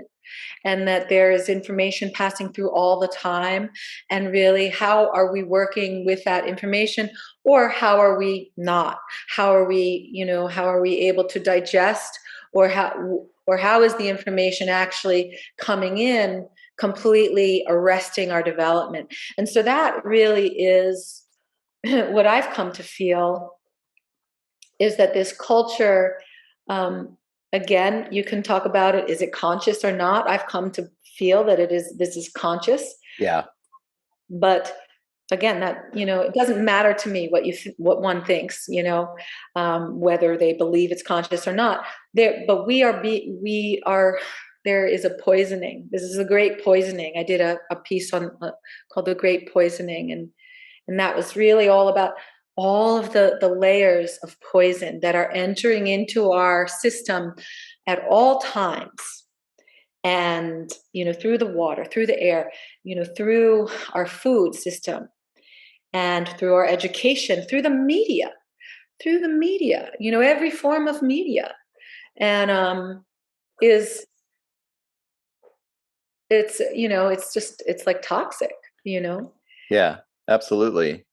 and that there is information passing through all the time. And really, how are we working with that information, or how are we not? How are we able to digest, or how is the information actually coming in, completely arresting our development? And so that really is what I've come to feel, is that this culture, again, you can talk about it, is it conscious or not? I've come to feel that this is conscious. Yeah. But again, that, it doesn't matter to me what one thinks, whether they believe it's conscious or not. But we are there is a poisoning. This is a great poisoning. I did a piece on called The Great Poisoning, and that was really all about all of the layers of poison that are entering into our system at all times. And, through the water, through the air, through our food system, and through our education, through the media, every form of media. And it's like toxic. Yeah, absolutely.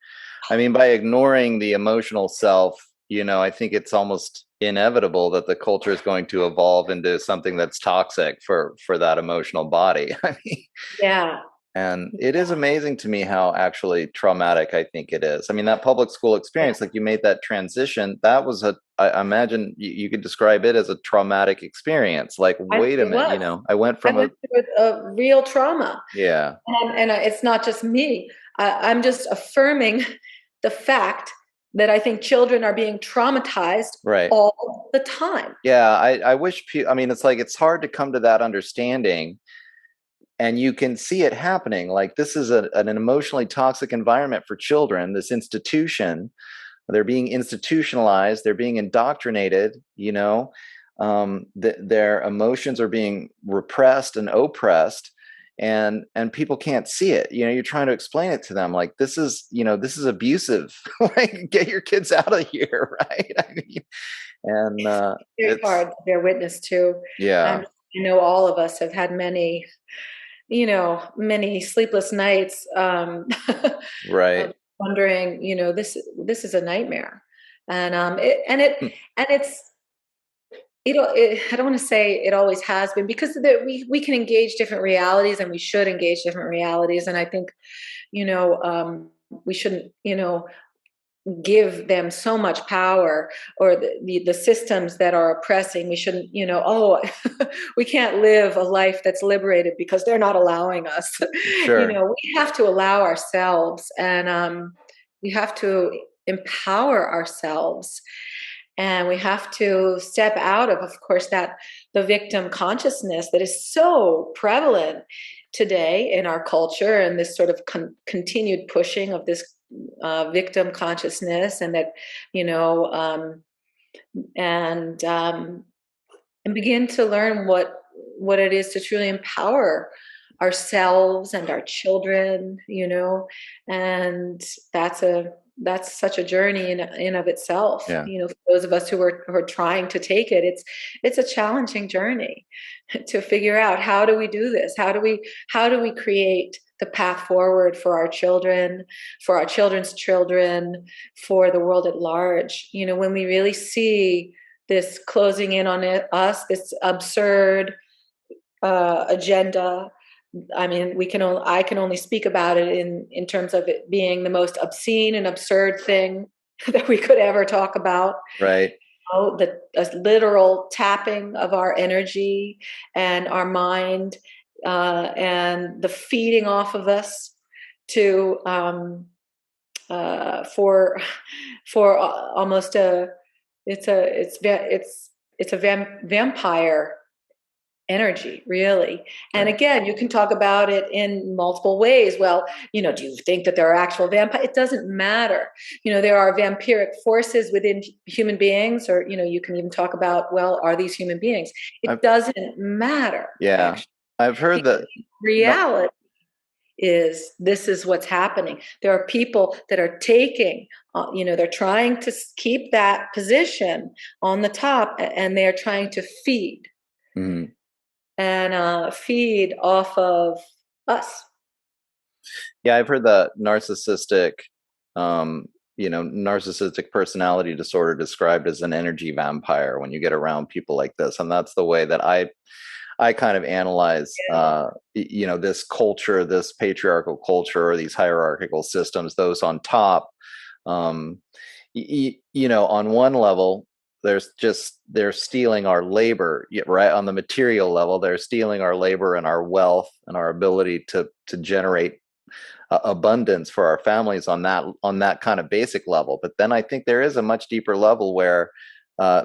I mean, by ignoring the emotional self, I think it's almost inevitable that the culture is going to evolve into something that's toxic for that emotional body. I mean, yeah. And it is amazing to me how actually traumatic I think it is. I mean, that public school experience, like you made that transition, that was I imagine you could describe it as a traumatic experience. Like, wait a minute, I went I from went through a real trauma. Yeah. And it's not just me. I'm just affirming the fact that I think children are being traumatized Right. all the time. Yeah, I wish, I mean, it's like, it's hard to come to that understanding, and you can see it happening. Like, this is an emotionally toxic environment for children, this institution. They're being institutionalized, they're being indoctrinated, their emotions are being repressed and oppressed, and people can't see it. You're trying to explain it to them, like, this is abusive. Like, get your kids out of here. Right. I mean, and Very hard to bear witness to. Yeah. And all of us have had many sleepless nights, Right. of wondering, this is a nightmare. And it's, I don't want to say it always has been, because we can engage different realities, and we should engage different realities. And I think, we shouldn't, give them so much power, or the systems that are oppressing. We shouldn't, we can't live a life that's liberated because they're not allowing us. Sure. We have to allow ourselves, and we have to empower ourselves, and we have to step out of course, that the victim consciousness that is so prevalent today in our culture, and this sort of continued pushing of this victim consciousness, and that and begin to learn what it is to truly empower ourselves and our children, and that's such a journey in of itself. Yeah. For those of us who are trying to take it, it's a challenging journey to figure out, how do we do this? How do we create the path forward for our children, for our children's children, for the world at large? When we really see this closing in on us, this absurd agenda I mean, I can only speak about it in terms of it being the most obscene and absurd thing that we could ever talk about. Right. Oh, the a literal tapping of our energy and our mind, and the feeding off of us to for almost a it's a vampire energy, really. And Right. again, you can talk about it in multiple ways. Well, do you think that there are actual vampires? It doesn't matter. There are vampiric forces within human beings, or you can even talk about, well, are these human beings? It I've, doesn't matter, yeah, actually, I've heard because that. No, reality is this is what's happening. There are people that are taking, they're trying to keep that position on the top, and they're trying to mhm. feed off of us. Yeah, I've heard that um, narcissistic personality disorder described as an energy vampire when you get around people like this, and that's the way that I kind of analyze, this culture, this patriarchal culture, or these hierarchical systems. Those on top, um, on one level, they're stealing our labor, right? On the material level, they're stealing our labor and our wealth and our ability to generate abundance for our families on that kind of basic level. But then I think there is a much deeper level where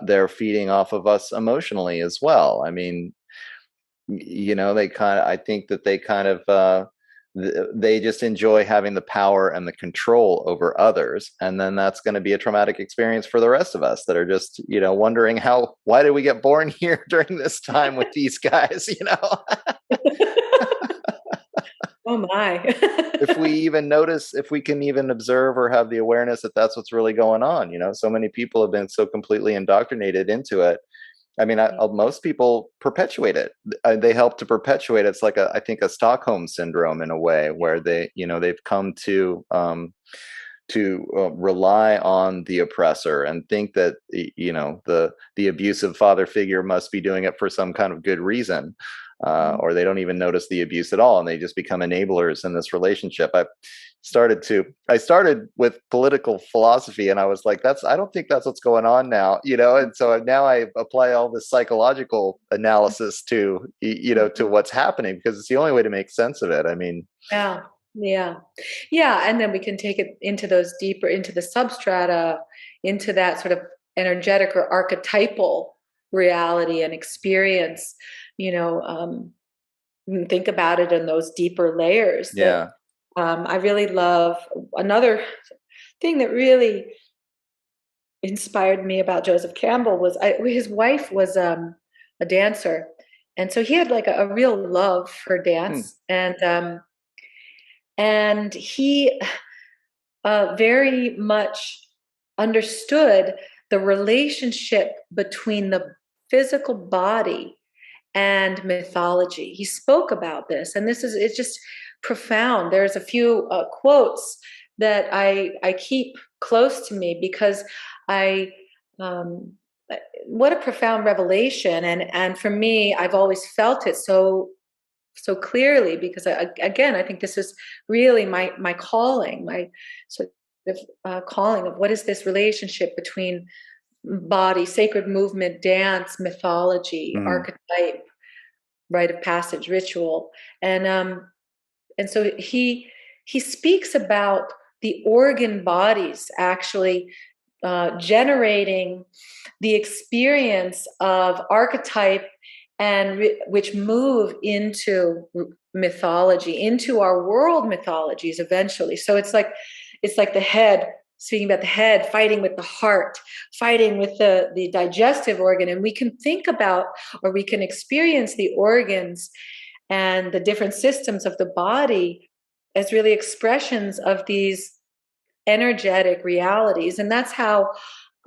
they're feeding off of us emotionally as well. I mean, I think that they kind of they just enjoy having the power and the control over others, and then that's going to be a traumatic experience for the rest of us that are just wondering why did we get born here during this time with these guys. Oh my. If we even notice, if we can even observe or have the awareness that that's what's really going on. So many people have been so completely indoctrinated into it. I mean, most people perpetuate it. They help to perpetuate it. It's like I think a Stockholm syndrome in a way, where they've come to rely on the oppressor and think that the abusive father figure must be doing it for some kind of good reason, or they don't even notice the abuse at all, and they just become enablers in this relationship. I started with political philosophy, and I was like, I don't think that's what's going on now, and so now I apply all this psychological analysis to what's happening, because it's the only way to make sense of it. I mean, Yeah, yeah, yeah. And then we can take it into those deeper, into the substrata, into that sort of energetic or archetypal reality and experience. You know, think about it in those deeper layers. That yeah. I really love. Another thing that really inspired me about Joseph Campbell was his wife was a dancer, and so he had like a real love for Hmm. dance, and he very much understood the relationship between the physical body and mythology. He spoke about this, and it's just profound. There's a few quotes that I keep close to me because I um, what a profound revelation, and for me, I've always felt it so clearly because again, I think this is really my calling, my sort of calling of what is this relationship between body, sacred movement, dance, mythology, Mhm. archetype, rite of passage, ritual, and so he speaks about the organ bodies actually generating the experience of archetype and which move into mythology, into our world mythologies eventually. So it's like the head, speaking about the head fighting with the heart, fighting with the digestive organ, and we can think about, or we can experience the organs and the different systems of the body as really expressions of these energetic realities. And that's how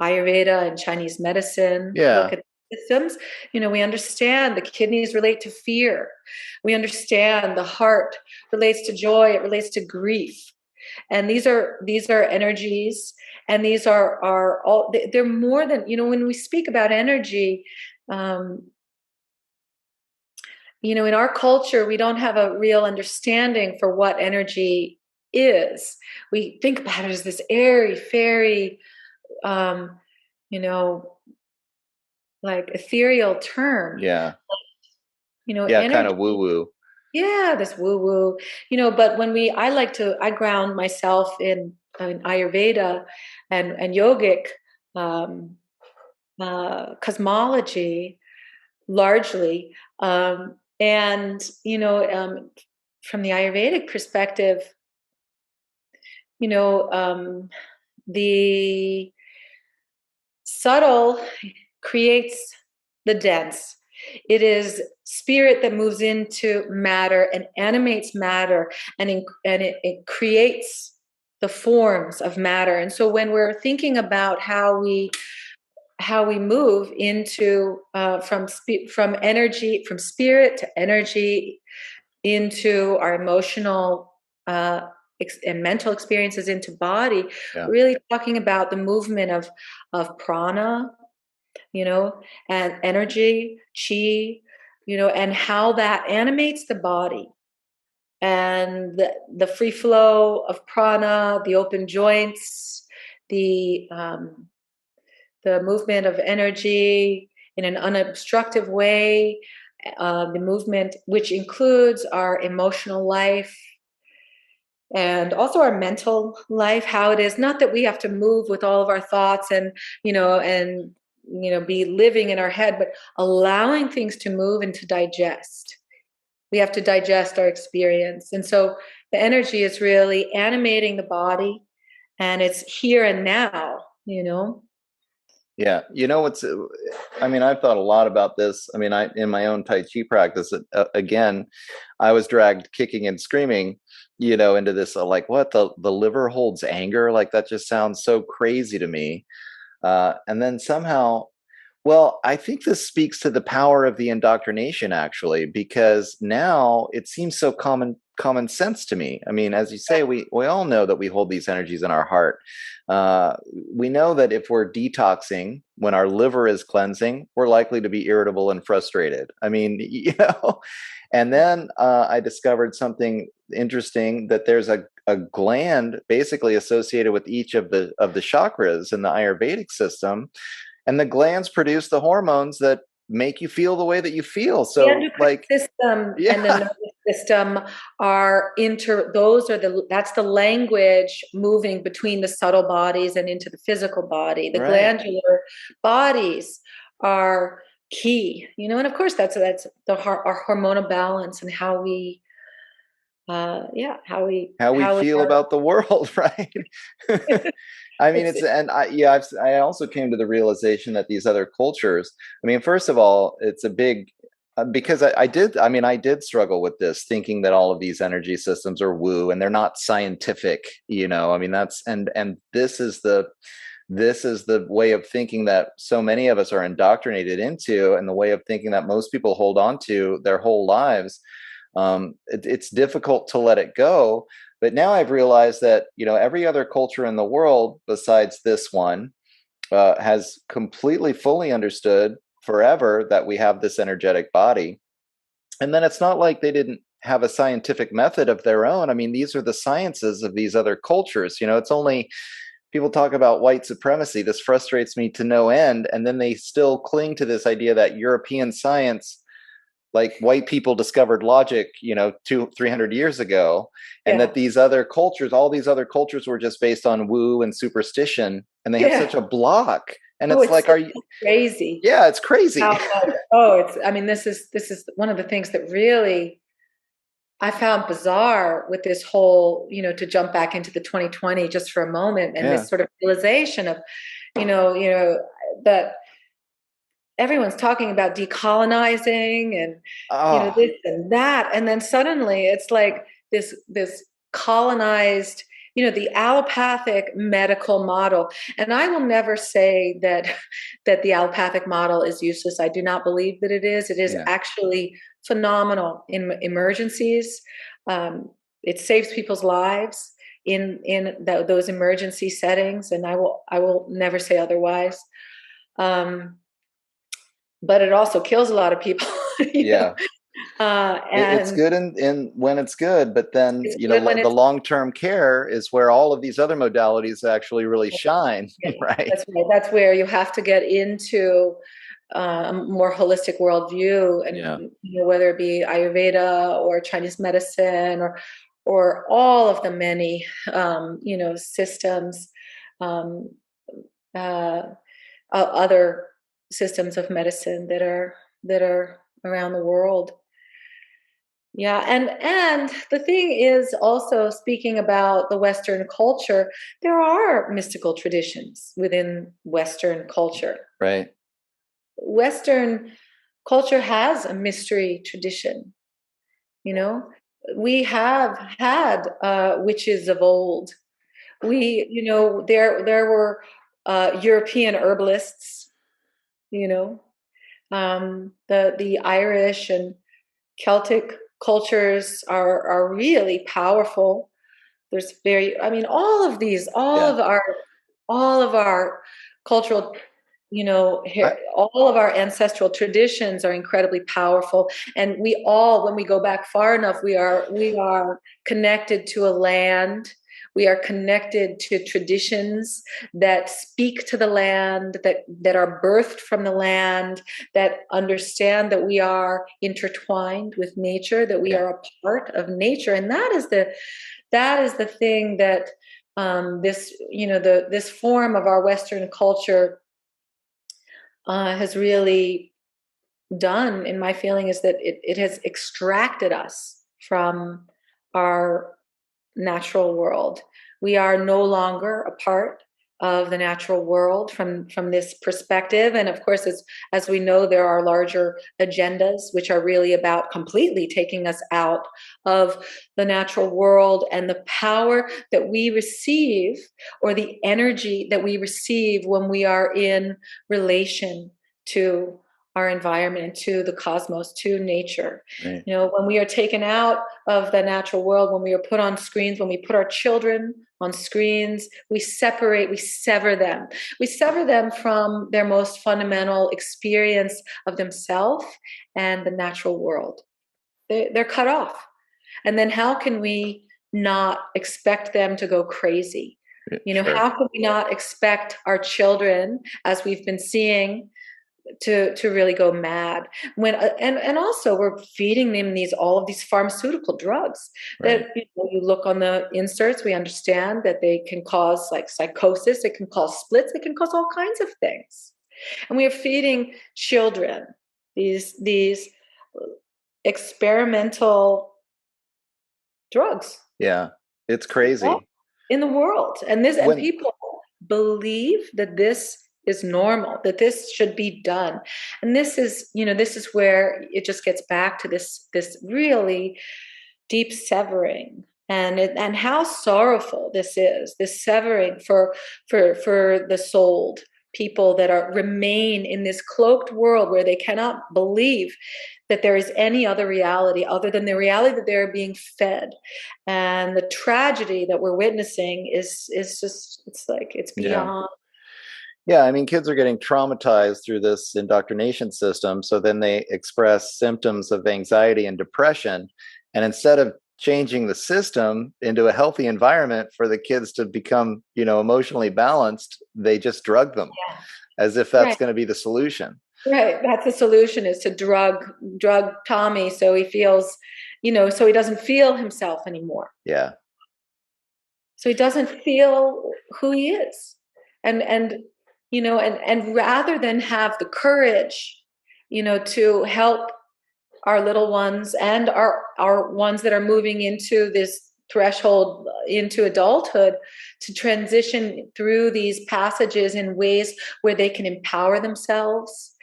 Ayurveda and Chinese medicine look Yeah. at systems. We understand the kidneys relate to fear. We understand the heart relates to joy, it relates to grief. And these are energies, and these are all, they're more than, when we speak about energy, um, in our culture, we don't have a real understanding for what energy is. We think about it as this airy, fairy, um, you know, like ethereal term. Yeah. Yeah, kind Energy. of woo woo. Yeah, this woo woo. But I ground myself in Ayurveda and yogic um, cosmology largely. And, from the Ayurvedic perspective, you know, um, the subtle creates the dense. It is spirit that moves into matter and animates matter, and it creates the forms of matter. And so when we're thinking about how we move into from energy, from spirit to energy, into our emotional and mental experiences into body, Yeah. really talking about the movement of prana, and energy, chi, and how that animates the body, and the free flow of prana, the open joints, the um, the movement of energy in an unobstructive way, the movement which includes our emotional life and also our mental life, how it is not that we have to move with all of our thoughts and be living in our head, but allowing things to move and to digest. We have to digest our experience. And so the energy is really animating the body, and it's here and now. Yeah, I mean, I've thought a lot about this. I mean, in my own Tai Chi practice, again, I was dragged kicking and screaming, into this, like, what, the liver holds anger? Like, that just sounds so crazy to me. And then somehow, well, I think this speaks to the power of the indoctrination, actually, because now it seems so common sense to me. I mean, as you say, we all know that we hold these energies in our heart. We know that if we're detoxing, when our liver is cleansing, we're likely to be irritable and frustrated. I mean, And then I discovered something interesting, that there's a gland basically associated with each of the chakras in the Ayurvedic system, and the glands produce the hormones that make you feel the way that you feel. The So, endocrine like, system and the yeah, nervous system those are that's the language moving between the subtle bodies and into the physical body. The right. glandular bodies are key, and of course that's our hormonal balance and how we How we how we feel are. about the world, right? I mean, It's I also came to the realization that these other cultures, I mean, first of all, it's a big, because I did struggle with this, thinking that all of these energy systems are woo and they're not scientific, I mean, and this is the way of thinking that so many of us are indoctrinated into, and the way of thinking that most people hold on to their whole lives. It's difficult to let it go. But now I've realized that, every other culture in the world besides this one has completely fully understood forever that we have this energetic body. And then it's not like they didn't have a scientific method of their own. I mean, these are the sciences of these other cultures. It's only, people talk about white supremacy. This frustrates me to no end. And then they still cling to this idea that European science, like, white people discovered logic, 300 years ago, and yeah that these other cultures, all these other cultures, were just based on woo and superstition, and they have yeah such a block. And oh it's it's like, are you? crazy Yeah, it's crazy. how oh it's I mean, this is one of the things that really I found bizarre with this whole, to jump back into the 2020 just for a moment, and Yeah. this sort of realization of, that everyone's talking about decolonizing and, Oh, this and that. And then suddenly it's like this colonized, the allopathic medical model. And I will never say that that the allopathic model is useless. I do not believe that it is. It is yeah. actually phenomenal in emergencies. Um, it saves people's lives in those emergency settings, and I will never say otherwise. Um, but it also kills a lot of people. you know. Yeah. It's And good in when it's good, but then, it's good when the it's long-term care is where all of these other modalities actually really shine, yeah, right? that's right. That's where you have to get into a more holistic worldview, and Yeah. whether it be Ayurveda or Chinese medicine or all of the many systems, um, uh, other systems of medicine that are around the world. Yeah, and the thing is also, speaking about the Western culture, there are mystical traditions within Western culture. Right. Western culture has a mystery tradition. You know, we have had witches of old. There were European herbalists. You know, the Irish and Celtic cultures are really powerful. There's I mean, all of these, Yeah. all of our cultural, I, all of our ancestral traditions are incredibly powerful. And we all, when we go back far enough, we are connected to a land. We are connected to traditions that speak to the land, that are birthed from the land, that understand that we are intertwined with nature, that we yeah. are a part of nature. And that is the thing that this form of our Western culture has really done, in my feeling, is that it has extracted us from our natural world. We are no longer a part of the natural world from this perspective. And of course, as we know, there are larger agendas which are really about completely taking us out of the natural world, and the power that we receive, or the energy that we receive when we are in relation to our environment, to the cosmos, to nature. Right. When we are taken out of the natural world, when we are put on screens, when we put our children on screens, we sever them. We sever them from their most fundamental experience of themselves and the natural world. They're cut off. And then how can we not expect them to go crazy? Sure. How can we not expect our children, as we've been seeing, to really go mad, when and also we're feeding them all of these pharmaceutical drugs Right. that, you look on the inserts, we understand that they can cause, like, psychosis, it can cause splits, it can cause all kinds of things. And we are feeding children these experimental drugs Yeah. It's crazy. in the world, and When people believe that this is normal, that this should be done. And this is where it just gets back to this really deep severing, and how sorrowful this is, this severing for the souled people that remain in this cloaked world, where they cannot believe that there is any other reality other than the reality that they're being fed. And the tragedy that we're witnessing is just, it's like, it's yeah. beyond. Yeah, I mean, kids are getting traumatized through this indoctrination system, so then they express symptoms of anxiety and depression. And instead of changing the system into a healthy environment for the kids to become, emotionally balanced, they just drug them Yeah. as if that's Right. going to be the solution. Right. That's the solution, is to drug Tommy, so he feels, so he doesn't feel himself anymore. Yeah. So he doesn't feel who he is. And rather than have the courage, to help our little ones, and our ones that are moving into this threshold into adulthood, to transition through these passages in ways where they can empower themselves,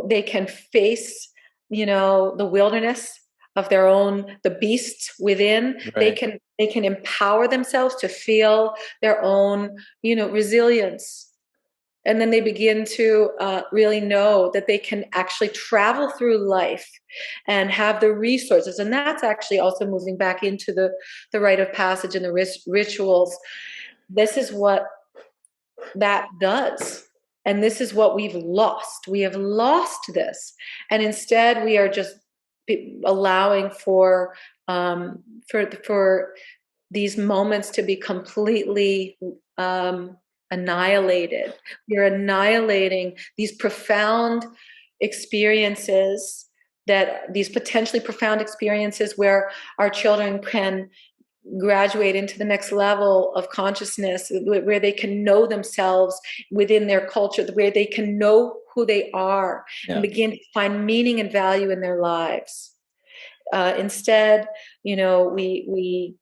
they can face, the wilderness of their own, the beasts within. they Right. can they can empower themselves to feel their own, resilience. And then they begin to really know that they can actually travel through life and have the resources. And that's actually also moving back into the rite of passage and the rituals. This is what that does. And this is what we've lost. We have lost this. And instead, we are just allowing for these moments to be completely annihilated. We're annihilating these profound experiences, these potentially profound experiences where our children can graduate into the next level of consciousness, where they can know themselves within their culture, where they can know who they are and begin to find meaning and value in their lives. Instead, we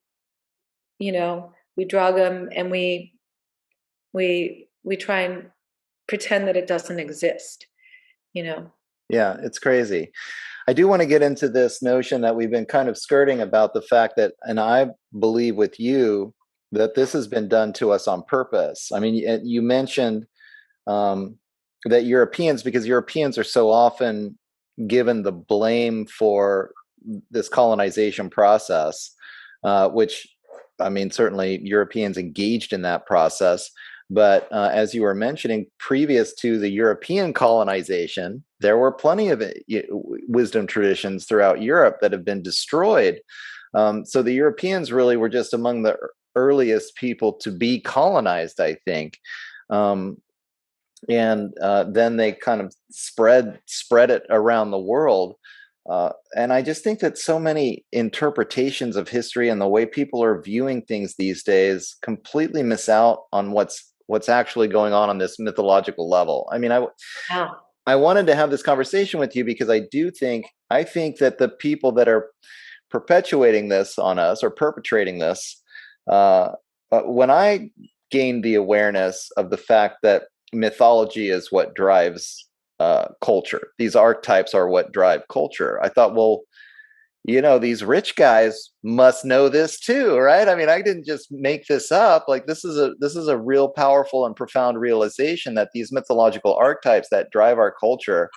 drug them, and we try and pretend that it doesn't exist. Yeah, it's crazy. I do want to get into this notion that we've been kind of skirting about the fact that, and I believe with you, that this has been done to us on purpose. I mean, you mentioned that Europeans, because Europeans are so often given the blame for this colonization process, which, I mean, certainly Europeans engaged in that process. But as you were mentioning, previous to the European colonization, there were plenty of wisdom traditions throughout Europe that have been destroyed. So the Europeans really were just among the earliest people to be colonized, I think. And then they kind of spread it around the world. And I just think that so many interpretations of history and the way people are viewing things these days completely miss out on what's actually going on this mythological level. I mean, I wanted to have this conversation with you because I think that the people that are perpetuating this on us or perpetrating this, when I gained the awareness of the fact that mythology is what drives culture, these archetypes are what drive culture, I thought, well, these rich guys must know this too, right? I mean, I didn't just make this up. Like, this is a real powerful and profound realization that these mythological archetypes that drive our culture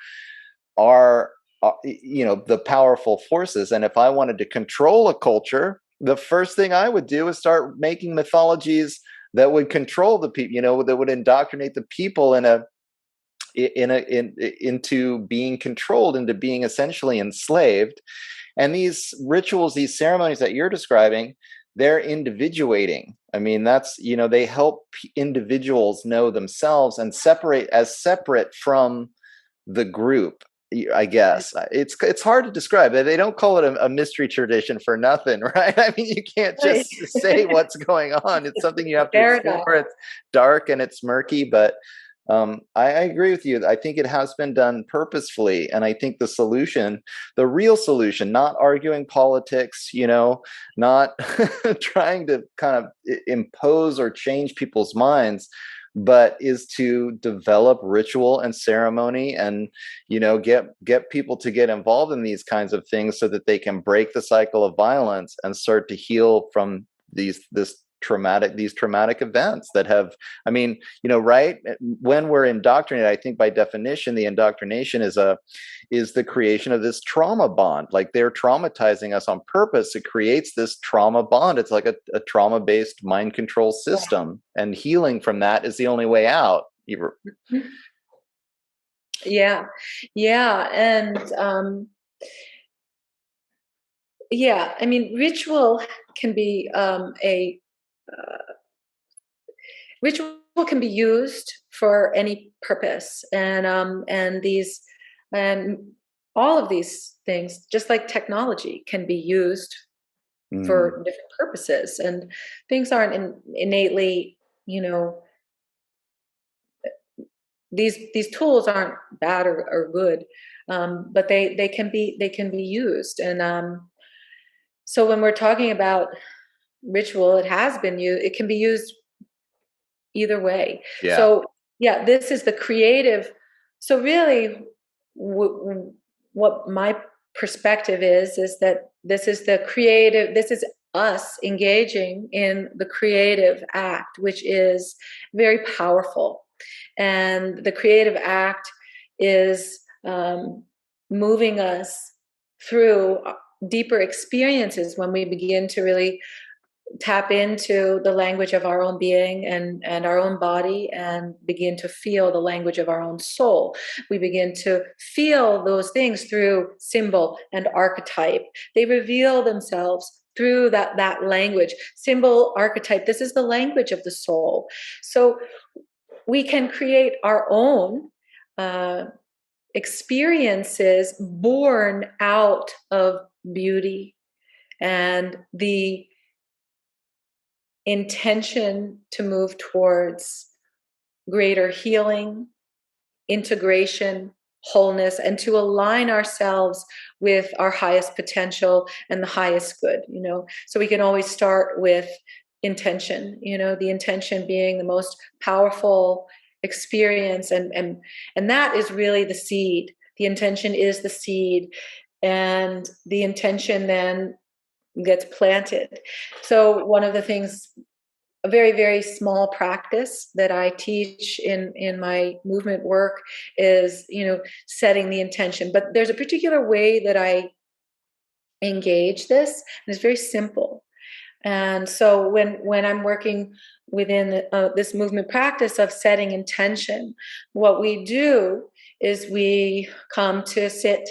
are the powerful forces. And if I wanted to control a culture, the first thing I would do is start making mythologies that would control the people, that would indoctrinate the people into being controlled, into being essentially enslaved. And these rituals, these ceremonies that you're describing, they're individuating. I mean, that's, they help individuals know themselves and separate from the group, I guess. It's hard to describe. They don't call it a mystery tradition for nothing, right? I mean, you can't just say what's going on. It's something you have to explore. It's dark and it's murky, but I agree with you. I think it has been done purposefully. And I think the real solution, not arguing politics, not trying to kind of impose or change people's minds, but is to develop ritual and ceremony and, get people to get involved in these kinds of things so that they can break the cycle of violence and start to heal from these traumatic events that have, I mean, right, when we're indoctrinated, I think by definition the indoctrination is the creation of this trauma bond. Like, they're traumatizing us on purpose. It creates this trauma bond. It's like a trauma-based mind control system, and healing from that is the only way out. Yeah, and I mean, ritual can be ritual can be used for any purpose, and all of these things, just like technology, can be used for different purposes, and things aren't innately, these tools aren't bad or good, but they can be used, and so when we're talking about ritual, it can be used either way. Yeah. So this is the creative. So really, what my perspective is that this is the creative. This is us engaging in the creative act, which is very powerful. And the creative act is moving us through deeper experiences when we begin to really tap into the language of our own being and our own body, and begin to feel the language of our own soul. We begin to feel those things through symbol and archetype. They reveal themselves through that language. Symbol, archetype, this is the language of the soul. So we can create our own experiences born out of beauty and the intention to move towards greater healing, integration, wholeness, and to align ourselves with our highest potential and the highest good, So we can always start with intention, the intention being the most powerful experience, and that is really the seed. The intention is the seed, and the intention then gets planted. So one of the things, a very, very small practice that I teach in my movement work is, setting the intention. But there's a particular way that I engage this, and it's very simple. And so when I'm working within this movement practice of setting intention, what we do is we come to sit,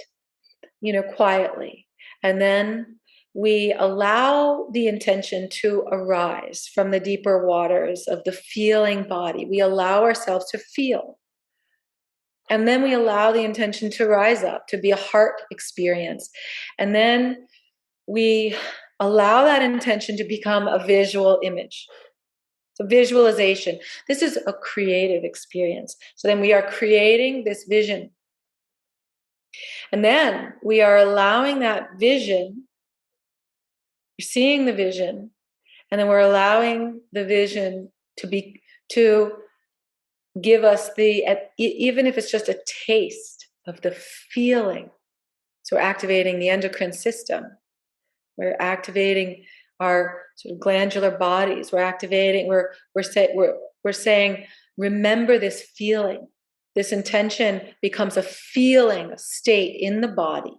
quietly, and then we allow the intention to arise from the deeper waters of the feeling body. We allow ourselves to feel. And then we allow the intention to rise up, to be a heart experience. And then we allow that intention to become a visual image. So visualization. This is a creative experience. So then we are creating this vision. And then we are allowing that vision, you're seeing the vision, and then we're allowing the vision to give us even if it's just a taste of the feeling. So we're activating the endocrine system. We're activating our sort of glandular bodies. We're saying, remember this feeling. This intention becomes a feeling, a state in the body.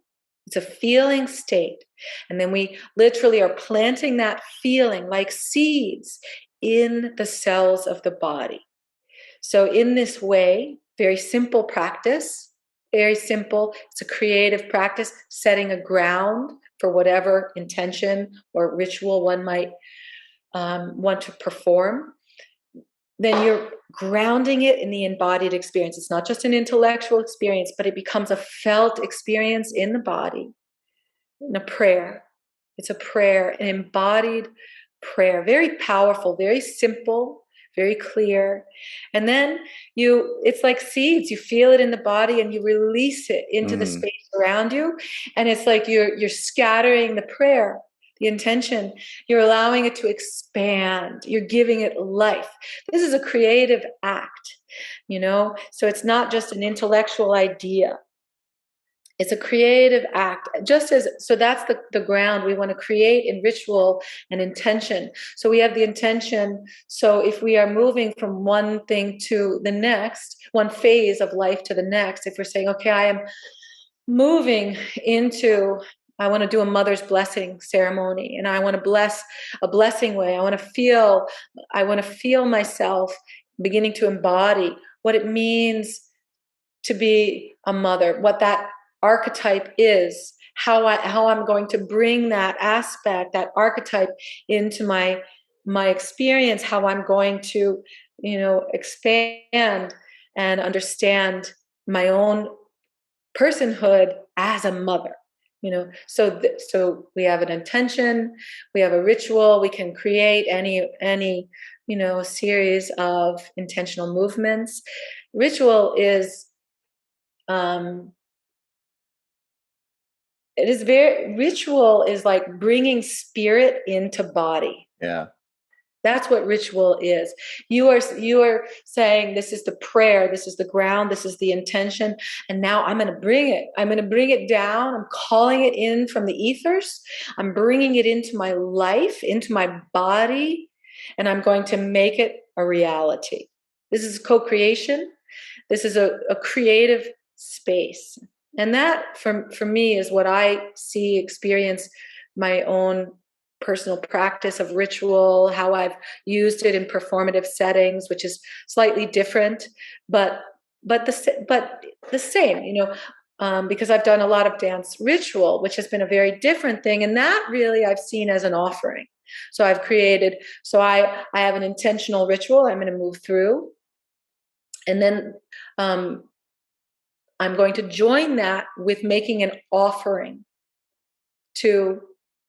It's a feeling state. And then we literally are planting that feeling like seeds in the cells of the body. So in this way, very simple practice, very simple. It's a creative practice, setting a ground for whatever intention or ritual one might want to perform. Then you're grounding it in the embodied experience. It's not just an intellectual experience, but it becomes a felt experience in the body, in a prayer. It's a prayer, an embodied prayer, very powerful, very simple, very clear. And then it's like seeds. You feel it in the body and you release it into the space around you. And it's like you're scattering the prayer, the intention. You're allowing it to expand. You're giving it life. This is a creative act, So it's not just an intellectual idea. It's a creative act. So that's the ground we want to create in ritual and intention. So we have the intention. So if we are moving from one thing to the next, one phase of life to the next, if we're saying, okay, I am moving I want to do a mother's blessing ceremony, and I want to bless a blessing way. I want to feel myself beginning to embody what it means to be a mother, what that archetype is, how I'm going to bring that aspect, that archetype into my experience, how I'm going to, expand and understand my own personhood as a mother. So we have an intention, we have a ritual, we can create any series of intentional movements. Ritual is ritual is like bringing spirit into body. Yeah. That's what ritual is. You are saying, this is the prayer, this is the ground, this is the intention, and now I'm going to bring it. I'm going to bring it down. I'm calling it in from the ethers. I'm bringing it into my life, into my body, and I'm going to make it a reality. This is co-creation. This is a creative space. And that, for me, is what I see, experience my own personal practice of ritual, how I've used it in performative settings, which is slightly different, but the same, because I've done a lot of dance ritual, which has been a very different thing, and that really I've seen as an offering. So I've created, I have an intentional ritual I'm going to move through, and then I'm going to join that with making an offering to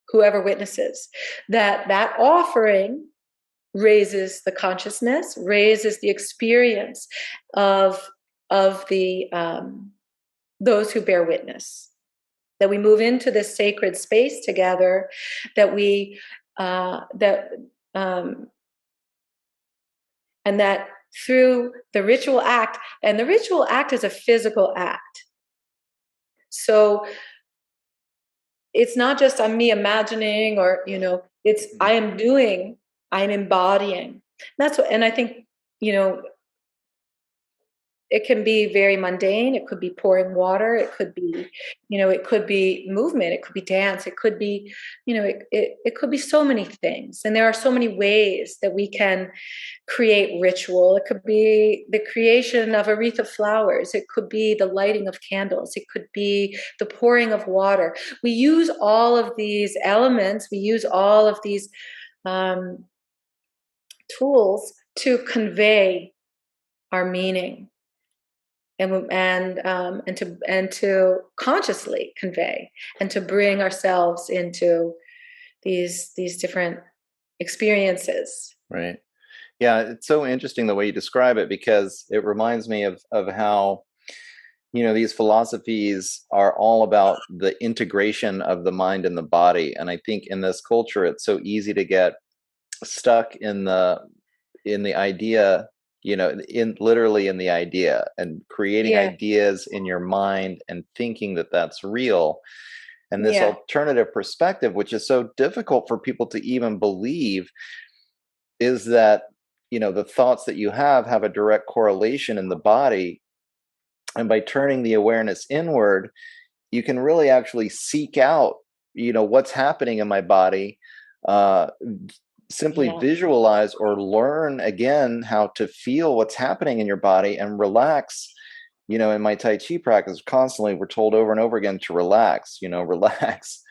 whoever witnesses. That offering raises the consciousness, raises the experience of the those who bear witness. That we move into this sacred space together. That we and that through the ritual act, and the ritual act is a physical act. So it's not just me imagining, or it's I am doing, I'm embodying. That's what, and I think it can be very mundane. It could be pouring water. It could be, it could be movement. It could be dance. It could be, it could be so many things. And there are so many ways that we can create ritual. It could be the creation of a wreath of flowers. It could be the lighting of candles. It could be the pouring of water. We use all of these elements. We use all of these tools to convey our meaning. And to consciously convey, and to bring ourselves into these different experiences. Right. Yeah, it's so interesting the way you describe it, because it reminds me of how these philosophies are all about the integration of the mind and the body. And I think in this culture, it's so easy to get stuck in the idea, literally in the idea, and creating ideas in your mind and thinking that that's real. And this alternative perspective, which is so difficult for people to even believe, is that, the thoughts that you have a direct correlation in the body. And by turning the awareness inward, you can really actually seek out, what's happening in my body, simply visualize or learn again how to feel what's happening in your body and relax. In my Tai Chi practice, constantly we're told over and over again to relax, relax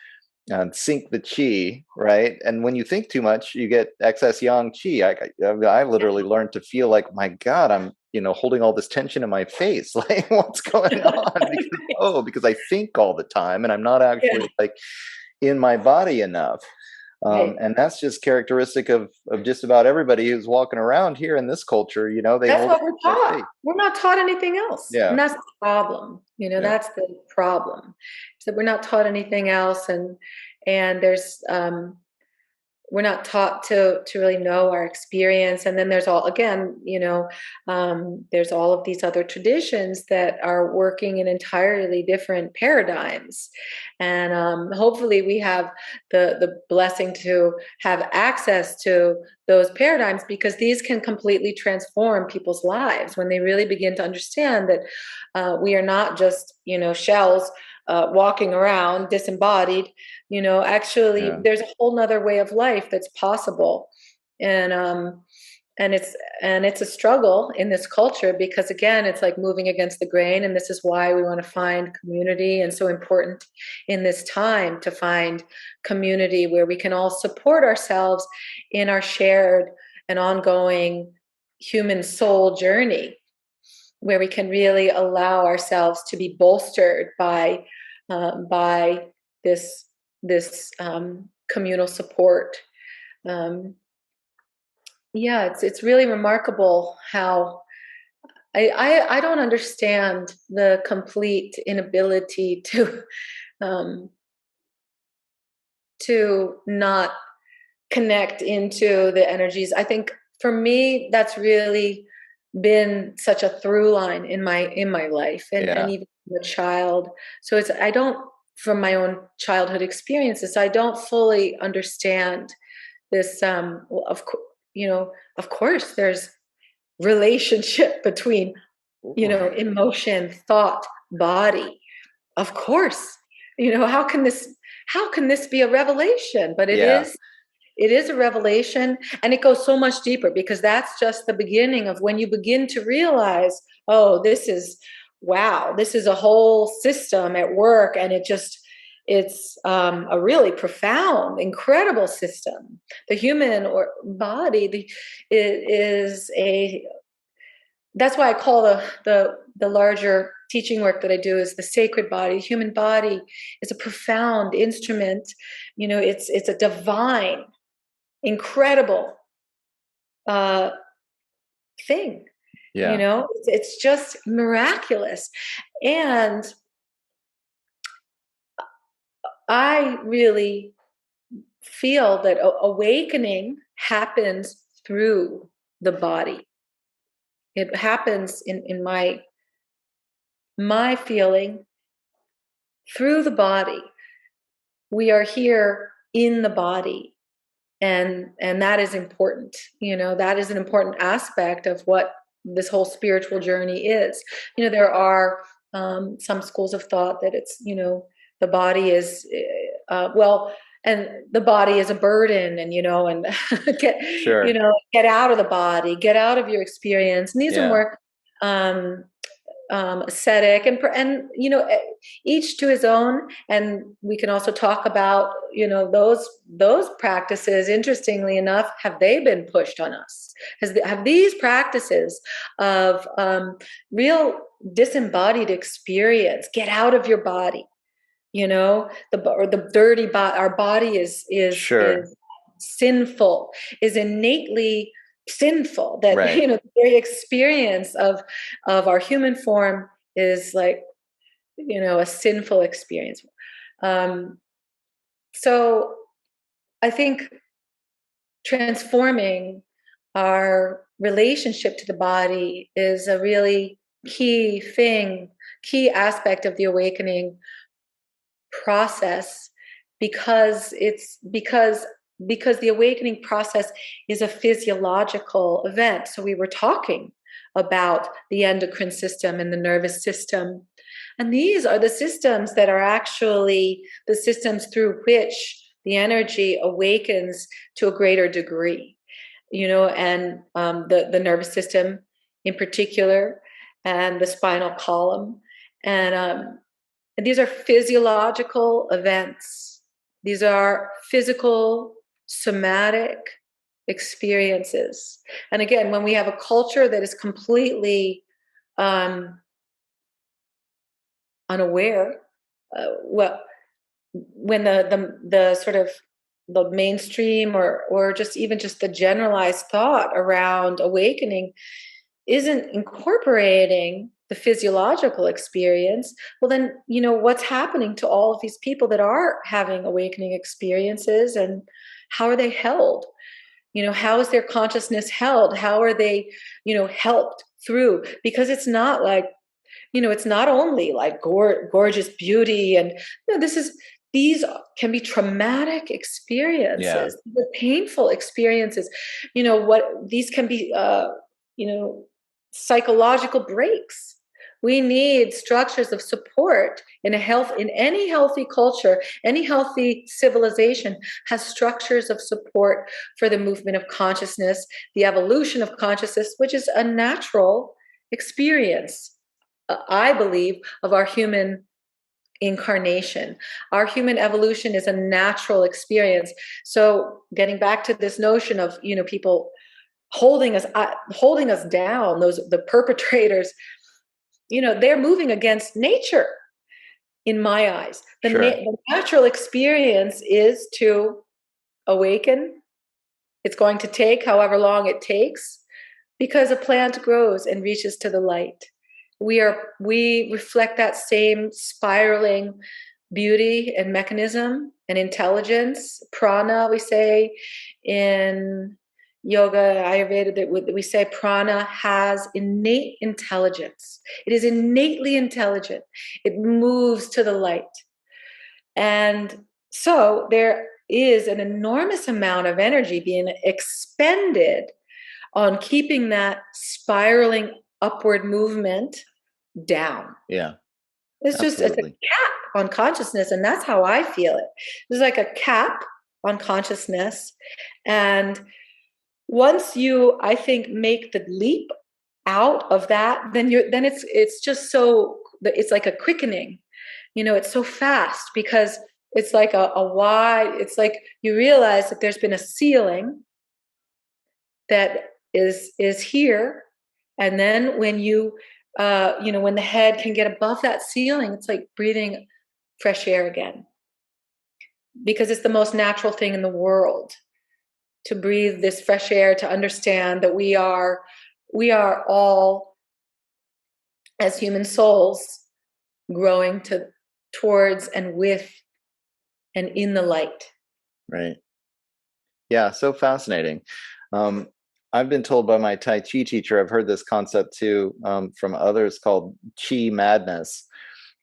and sink the chi, right? And when you think too much, you get excess yang chi. I literally learned to feel like, my God, I'm, holding all this tension in my face. Like, what's going on? Because I think all the time and I'm not actually like in my body enough. And that's just characteristic of just about everybody who's walking around here in this culture. That's what we're taught. We're not taught anything else. Yeah. And that's the problem. That's the problem. So we're not taught anything else. And there's, we're not taught to really know our experience. And then there's there's all of these other traditions that are working in entirely different paradigms. And hopefully we have the blessing to have access to those paradigms, because these can completely transform people's lives when they really begin to understand that we are not just, shells walking around disembodied. Actually there's a whole nother way of life that's possible. And it's a struggle in this culture, because again, it's like moving against the grain. And this is why we want to find community, and so important in this time to find community where we can all support ourselves in our shared and ongoing human soul journey, where we can really allow ourselves to be bolstered by this communal support. It's really remarkable how I don't understand the complete inability to not connect into the energies. I think for me, that's really been such a through line in my life, and even as a child. So from my own childhood experiences, I don't fully understand this. Of course, there's relationship between, emotion, thought, body. Of course, how can this be a revelation? But it is. It is a revelation, and it goes so much deeper, because that's just the beginning of when you begin to realize, oh, wow, this is a whole system at work, and it's a really profound, incredible system. The human or body is a that's why I call the larger teaching work that I do is the sacred body. The human body is a profound instrument. It's a divine, incredible uh, thing. Yeah. It's just miraculous, and I really feel that awakening happens through the body. It happens in my feeling through the body. We are here in the body, and that is important. That is an important aspect of what this whole spiritual journey is. There are some schools of thought that it's the body is and the body is a burden, and get Sure. get out of the body, get out of your experience. And these are Yeah. more ascetic, and each to his own. And we can also talk about those practices. Interestingly enough, have they been pushed on us? Have these practices of real disembodied experience, get out of your body, the dirty body, our body Sure. is sinful, is innately sinful, that Right. the very experience of our human form is like a sinful experience. So I think transforming our relationship to the body is a really key aspect of the awakening process, because the awakening process is a physiological event. So we were talking about the endocrine system and the nervous system, and these are the systems that are actually the systems through which the energy awakens to a greater degree. And the nervous system in particular, and the spinal column, and these are physiological events. These are physical, somatic experiences. And again, when we have a culture that is completely unaware, when the sort of the mainstream or just even just the generalized thought around awakening isn't incorporating the physiological experience, well then, what's happening to all of these people that are having awakening experiences, and how are they held? How is their consciousness held? How are they, helped through? Because it's not like, it's not only like gorgeous beauty, and these can be traumatic Yeah. experiences, the painful experiences. What these can be, psychological breaks. We need structures of support in any healthy culture. Any healthy civilization has structures of support for the movement of consciousness, the evolution of consciousness, which is a natural experience, I believe, of our human incarnation. Our human evolution is a natural experience. So getting back to this notion of people holding us down, the perpetrators, they're moving against nature. In my eyes, Sure. the natural experience is to awaken. It's going to take however long it takes, because a plant grows and reaches to the light. We reflect that same spiraling beauty and mechanism and intelligence, prana, we say in yoga, Ayurveda, that we say prana has innate intelligence. It is innately intelligent. It moves to the light. And so there is an enormous amount of energy being expended on keeping that spiraling upward movement down. Yeah. It's a Absolutely. cap on consciousness, and that's how I feel it. There's like a cap on consciousness. And once you, I think, make the leap out of that, then it's just so, it's like a quickening, it's so fast, because it's like a wide, it's like you realize that there's been a ceiling that is here. And then when when the head can get above that ceiling, it's like breathing fresh air again, because it's the most natural thing in the world to breathe this fresh air, to understand that we are all, as human souls, growing towards and with and in the light. Right. Yeah, so fascinating. I've been told by my Tai Chi teacher, I've heard this concept too, from others, called Chi madness,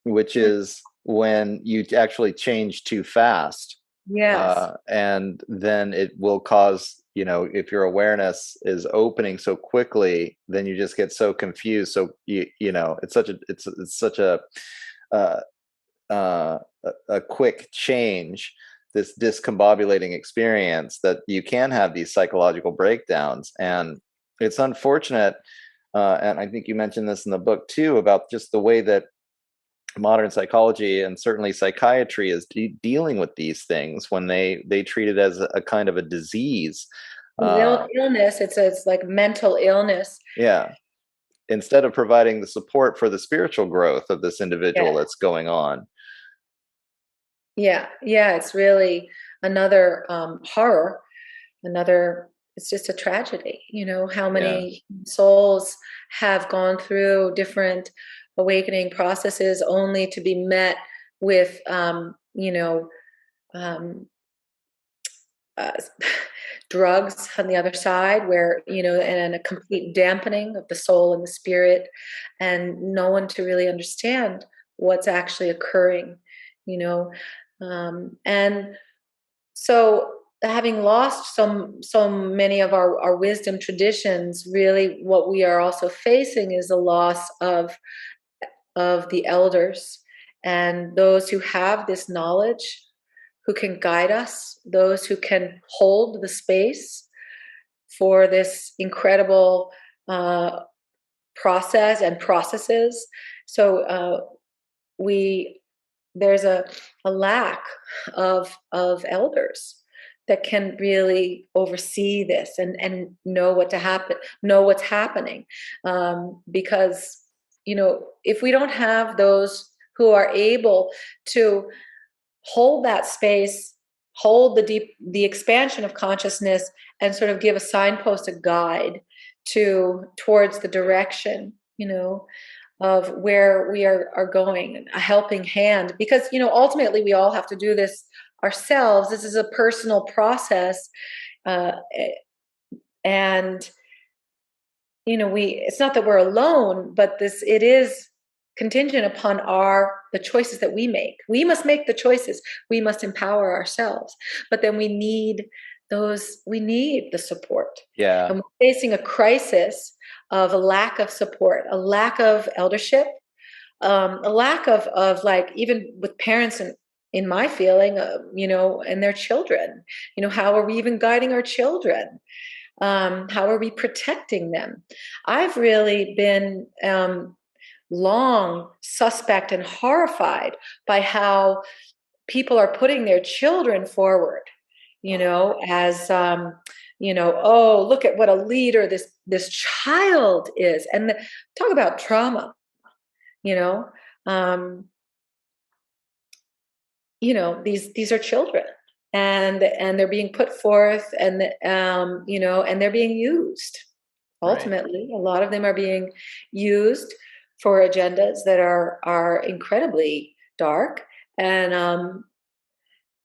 which is when you actually change too fast. Yes. And then it will cause, if your awareness is opening so quickly, then you just get so confused. So it's such a uh, a quick change, this discombobulating experience, that you can have these psychological breakdowns. And it's unfortunate, and I think you mentioned this in the book too, about just the way that modern psychology and certainly psychiatry is dealing with these things, when they treat it as a kind of a disease. Illness, it's like mental illness. Yeah, instead of providing the support for the spiritual growth of this individual Yeah. that's going on. Yeah, it's really another horror, it's just a tragedy, how Yeah, many souls have gone through different awakening processes only to be met with, um, uh, drugs on the other side, where, and a complete dampening of the soul and the spirit, and no one to really understand what's actually occurring, you know. And so, having lost so many of our wisdom traditions, really what we are also facing is the loss of the elders, and those who have this knowledge, who can guide us, those who can hold the space for this incredible uh, process and processes. So we there's a lack of elders that can really oversee this, and know know what's happening, because if we don't have those who are able to hold that space, hold the expansion of consciousness, and sort of give a signpost, a guide towards the direction, of where we are going, a helping hand, because ultimately we all have to do this ourselves. This is a personal process, uh, and it's not that we're alone, but it is contingent upon the choices that we make. We must make the choices. We must empower ourselves. But then we need the support. yeah, And we're facing a crisis of a lack of support, a lack of eldership, a lack of like, even with parents, and in my feeling, and their children, how are we even guiding our children? How are we protecting them? I've really been long suspect and horrified by how people are putting their children forward, as oh, look at what a leader this child is, and talk about trauma, you know, um, these are children, and they're being put forth, and and they're being used. right, Ultimately, a lot of them are being used for agendas that are incredibly dark, and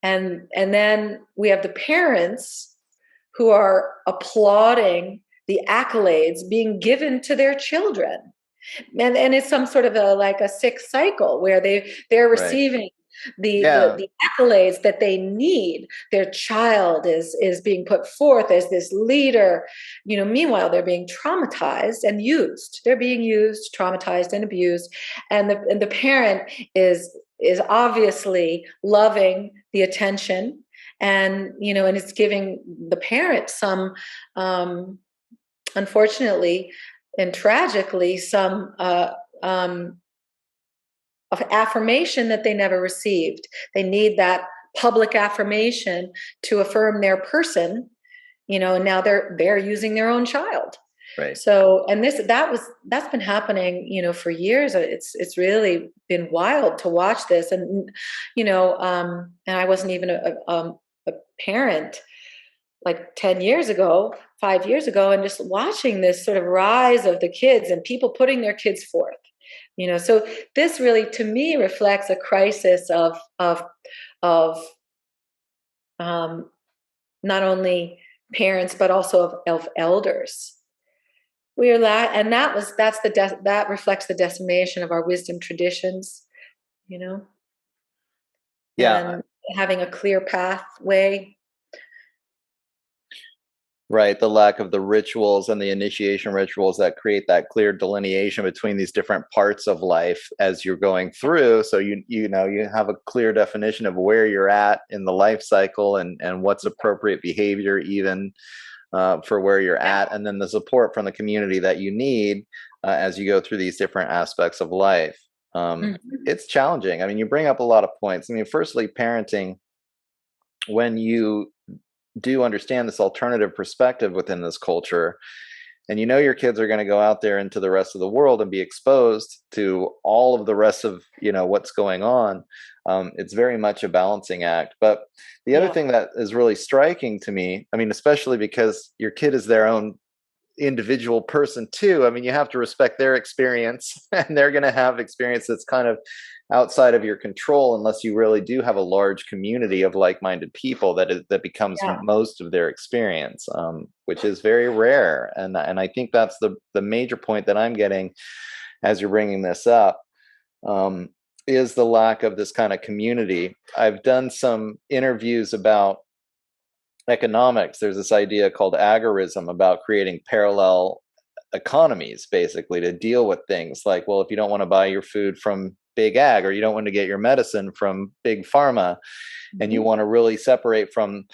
then we have the parents who are applauding the accolades being given to their children, and it's some sort of a sick cycle where they're right. receiving Yeah, the accolades that they need. Their child is being put forth as this leader, meanwhile they're being traumatized and used. They're being used, traumatized, and abused, and the parent is obviously loving the attention And, and it's giving the parent some, unfortunately and tragically, some of affirmation that they never received. They need that public affirmation to affirm their person, and now they're using their own child. Right. So, and that's been happening, for years. It's really been wild to watch this. And, and I wasn't even a parent like 10 years ago, 5 years ago, and just watching this sort of rise of the kids and people putting their kids forth. So this really, to me, reflects a crisis of not only parents but also of elders. We are and that reflects the decimation of our wisdom traditions, Yeah. and having a clear pathway. Right, the lack of the rituals and the initiation rituals that create that clear delineation between these different parts of life as you're going through. So you have a clear definition of where you're at in the life cycle and what's appropriate behavior even for where you're at, and then the support from the community that you need as you go through these different aspects of life. It's challenging. I mean, you bring up a lot of points. I mean, firstly, parenting, when you do understand this alternative perspective within this culture, and your kids are going to go out there into the rest of the world and be exposed to all of the rest of what's going on, it's very much a balancing act. But the other thing that is really striking to me, I mean, especially because your kid is their own individual person too. I mean, you have to respect their experience, and they're going to have experience that's kind of outside of your control, unless you really do have a large community of like-minded people that becomes most of their experience, which is very rare. And I think that's the major point that I'm getting as you're bringing this up, is the lack of this kind of community. I've done some interviews about economics. There's this idea called agorism about creating parallel economies, basically, to deal with things like, well, if you don't want to buy your food from big ag, or you don't want to get your medicine from big pharma, and you want to really separate from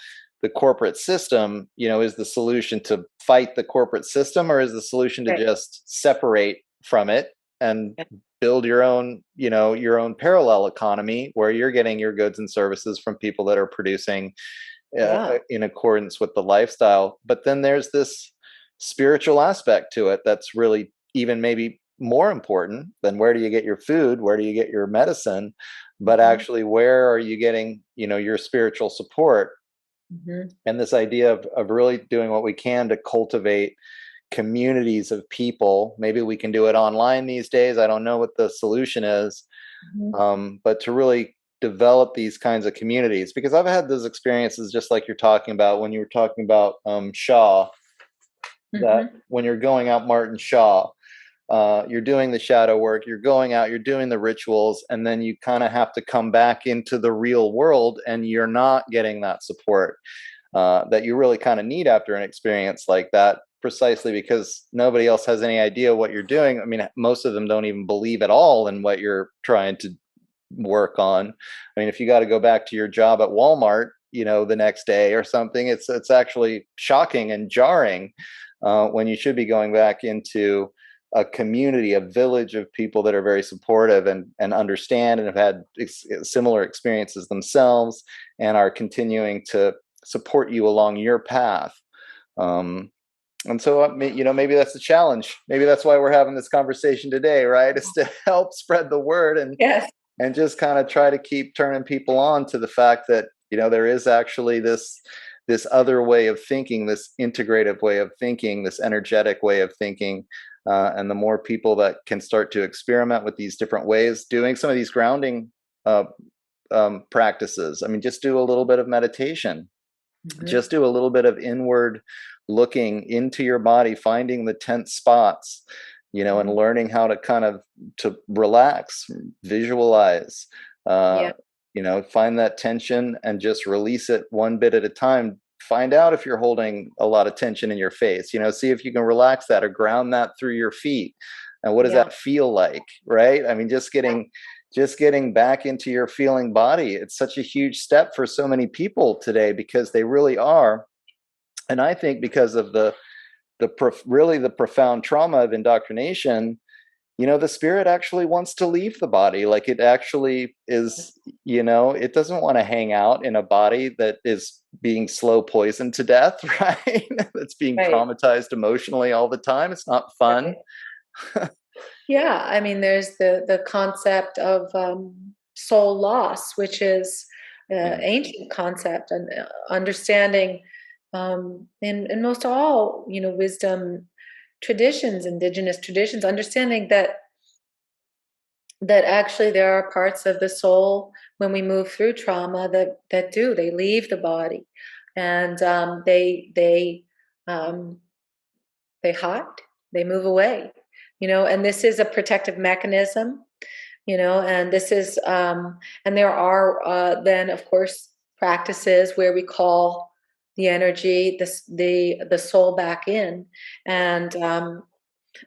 the corporate system, is the solution to fight the corporate system, or is the solution to just separate from it and build your own parallel economy where you're getting your goods and services from people that are producing in accordance with the lifestyle? But then there's this spiritual aspect to it that's really even maybe more important than where do you get your food, where do you get your medicine, but actually where are you getting your spiritual support. And this idea of really doing what we can to cultivate communities of people. Maybe we can do it online these days, I don't know what the solution is, but to really develop these kinds of communities, because I've had those experiences just like you're talking about when you were talking about Shaw, that when you're going out Martin Shaw, you're doing the shadow work, you're going out, you're doing the rituals, and then you kind of have to come back into the real world, and you're not getting that support that you really kind of need after an experience like that, precisely because nobody else has any idea what you're doing. I mean, most of them don't even believe at all in what you're trying to work on. I mean, if you got to go back to your job at Walmart, the next day or something, it's actually shocking and jarring when you should be going back into a community, a village of people that are very supportive and understand and have had similar experiences themselves and are continuing to support you along your path. And so, maybe that's the challenge. Maybe that's why we're having this conversation today, right? Is to help spread the word and just kind of try to keep turning people on to the fact that, there is actually this other way of thinking, this integrative way of thinking, this energetic way of thinking. And the more people that can start to experiment with these different ways, doing some of these grounding practices. I mean, just do a little bit of meditation, just do a little bit of inward looking into your body, finding the tense spots, and learning how to kind of to relax, visualize, find that tension and just release it one bit at a time. Find out if you're holding a lot of tension in your face, see if you can relax that or ground that through your feet. And what does that feel like? Right. I mean, just getting just getting back into your feeling body. It's such a huge step for so many people today, because they really are. And I think because of really the profound trauma of indoctrination, the spirit actually wants to leave the body. Like, it actually is, it doesn't want to hang out in a body that is being slow poisoned to death, right? That's being Right. traumatized emotionally all the time. It's not fun. Right. Yeah, I mean, there's the concept of soul loss, which is Yeah. ancient concept, and understanding in most all wisdom traditions, indigenous traditions, understanding that actually there are parts of the soul when we move through trauma that they leave the body, and um, they hide, they move away, and this is a protective mechanism, and this is and there are then of course practices where we call the energy, the soul back in, and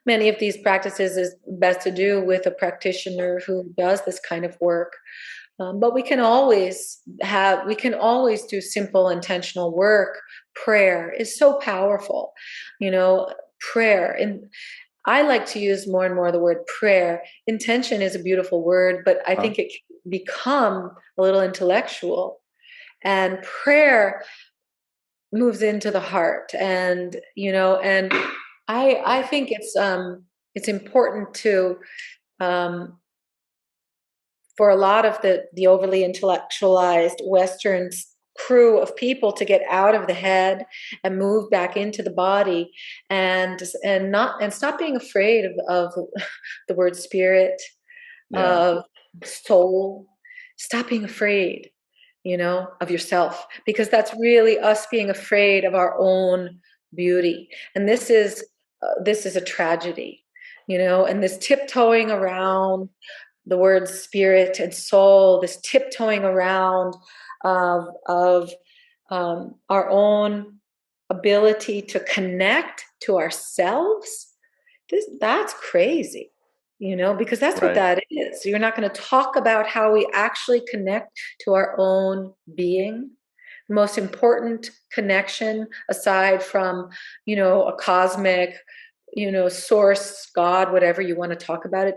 many of these practices is best to do with a practitioner who does this kind of work. But we can always do simple intentional work. Prayer is so powerful, prayer. And I like to use more and more the word prayer. Intention is a beautiful word, but I think it can become a little intellectual. And prayer moves into the heart, and and I think it's important to for a lot of the overly intellectualized Western crew of people to get out of the head and move back into the body, and stop being afraid of the word spirit, Yeah. of soul. Stop being afraid, of yourself, because that's really us being afraid of our own beauty. And this is a tragedy, and this tiptoeing around the words spirit and soul, this tiptoeing around of our own ability to connect to ourselves. That's crazy, because that's what Right. that is. You're not going to talk about how we actually connect to our own being. The most important connection, aside from, a cosmic, source, God, whatever you want to talk about it,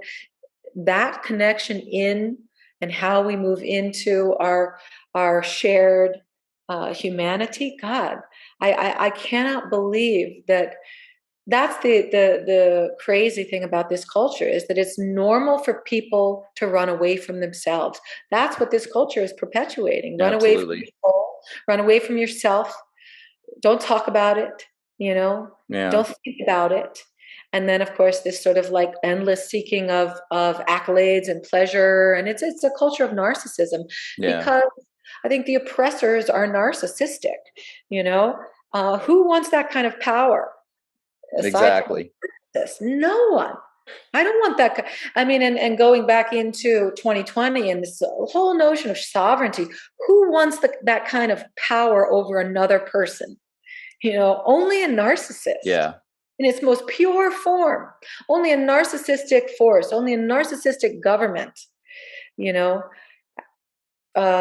that connection in, and how we move into our shared humanity. God, I cannot believe that. That's the crazy thing about this culture, is that it's normal for people to run away from themselves. That's what this culture is perpetuating. Run away from your Absolutely. soul, run away from yourself. Don't talk about it, Yeah. don't think about it. And then of course this sort of like endless seeking of accolades and pleasure, and it's a culture of narcissism, Yeah. because I think the oppressors are narcissistic. Who wants that kind of power aside from Exactly. this? No one. I don't want that. I mean, and going back into 2020 and this whole notion of sovereignty, who wants that kind of power over another person? Only a narcissist Yeah. in its most pure form, only a narcissistic force, only a narcissistic government, you know,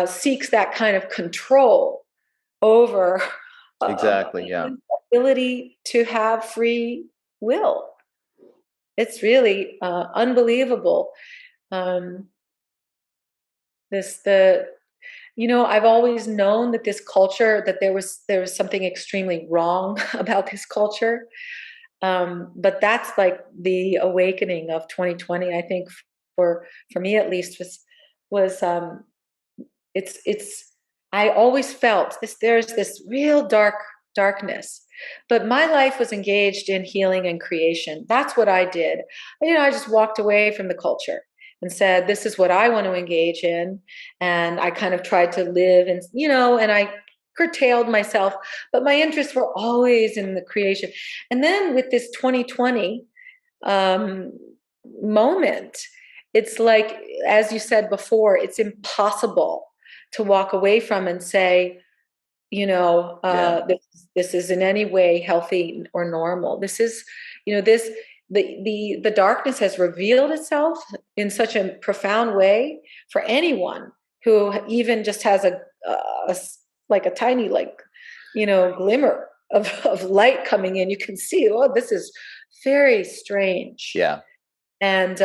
seeks that kind of control over Exactly. Yeah. ability to have free will. It's really unbelievable. Um, this the I've always known that this culture, that there was something extremely wrong about this culture. But that's like the awakening of 2020, I think, for me at least, was it's I always felt there's this real darkness, but my life was engaged in healing and creation. That's what I did. I just walked away from the culture and said, this is what I want to engage in. And I kind of tried to live, and I curtailed myself, but my interests were always in the creation. And then with this 2020 um, moment, it's like, as you said before, it's impossible to walk away from and say, Yeah. this is in any way healthy or normal. This is, this. the darkness has revealed itself in such a profound way for anyone who even just has a like a tiny, like, glimmer of light coming in. You can see, oh, this is very strange. Yeah. And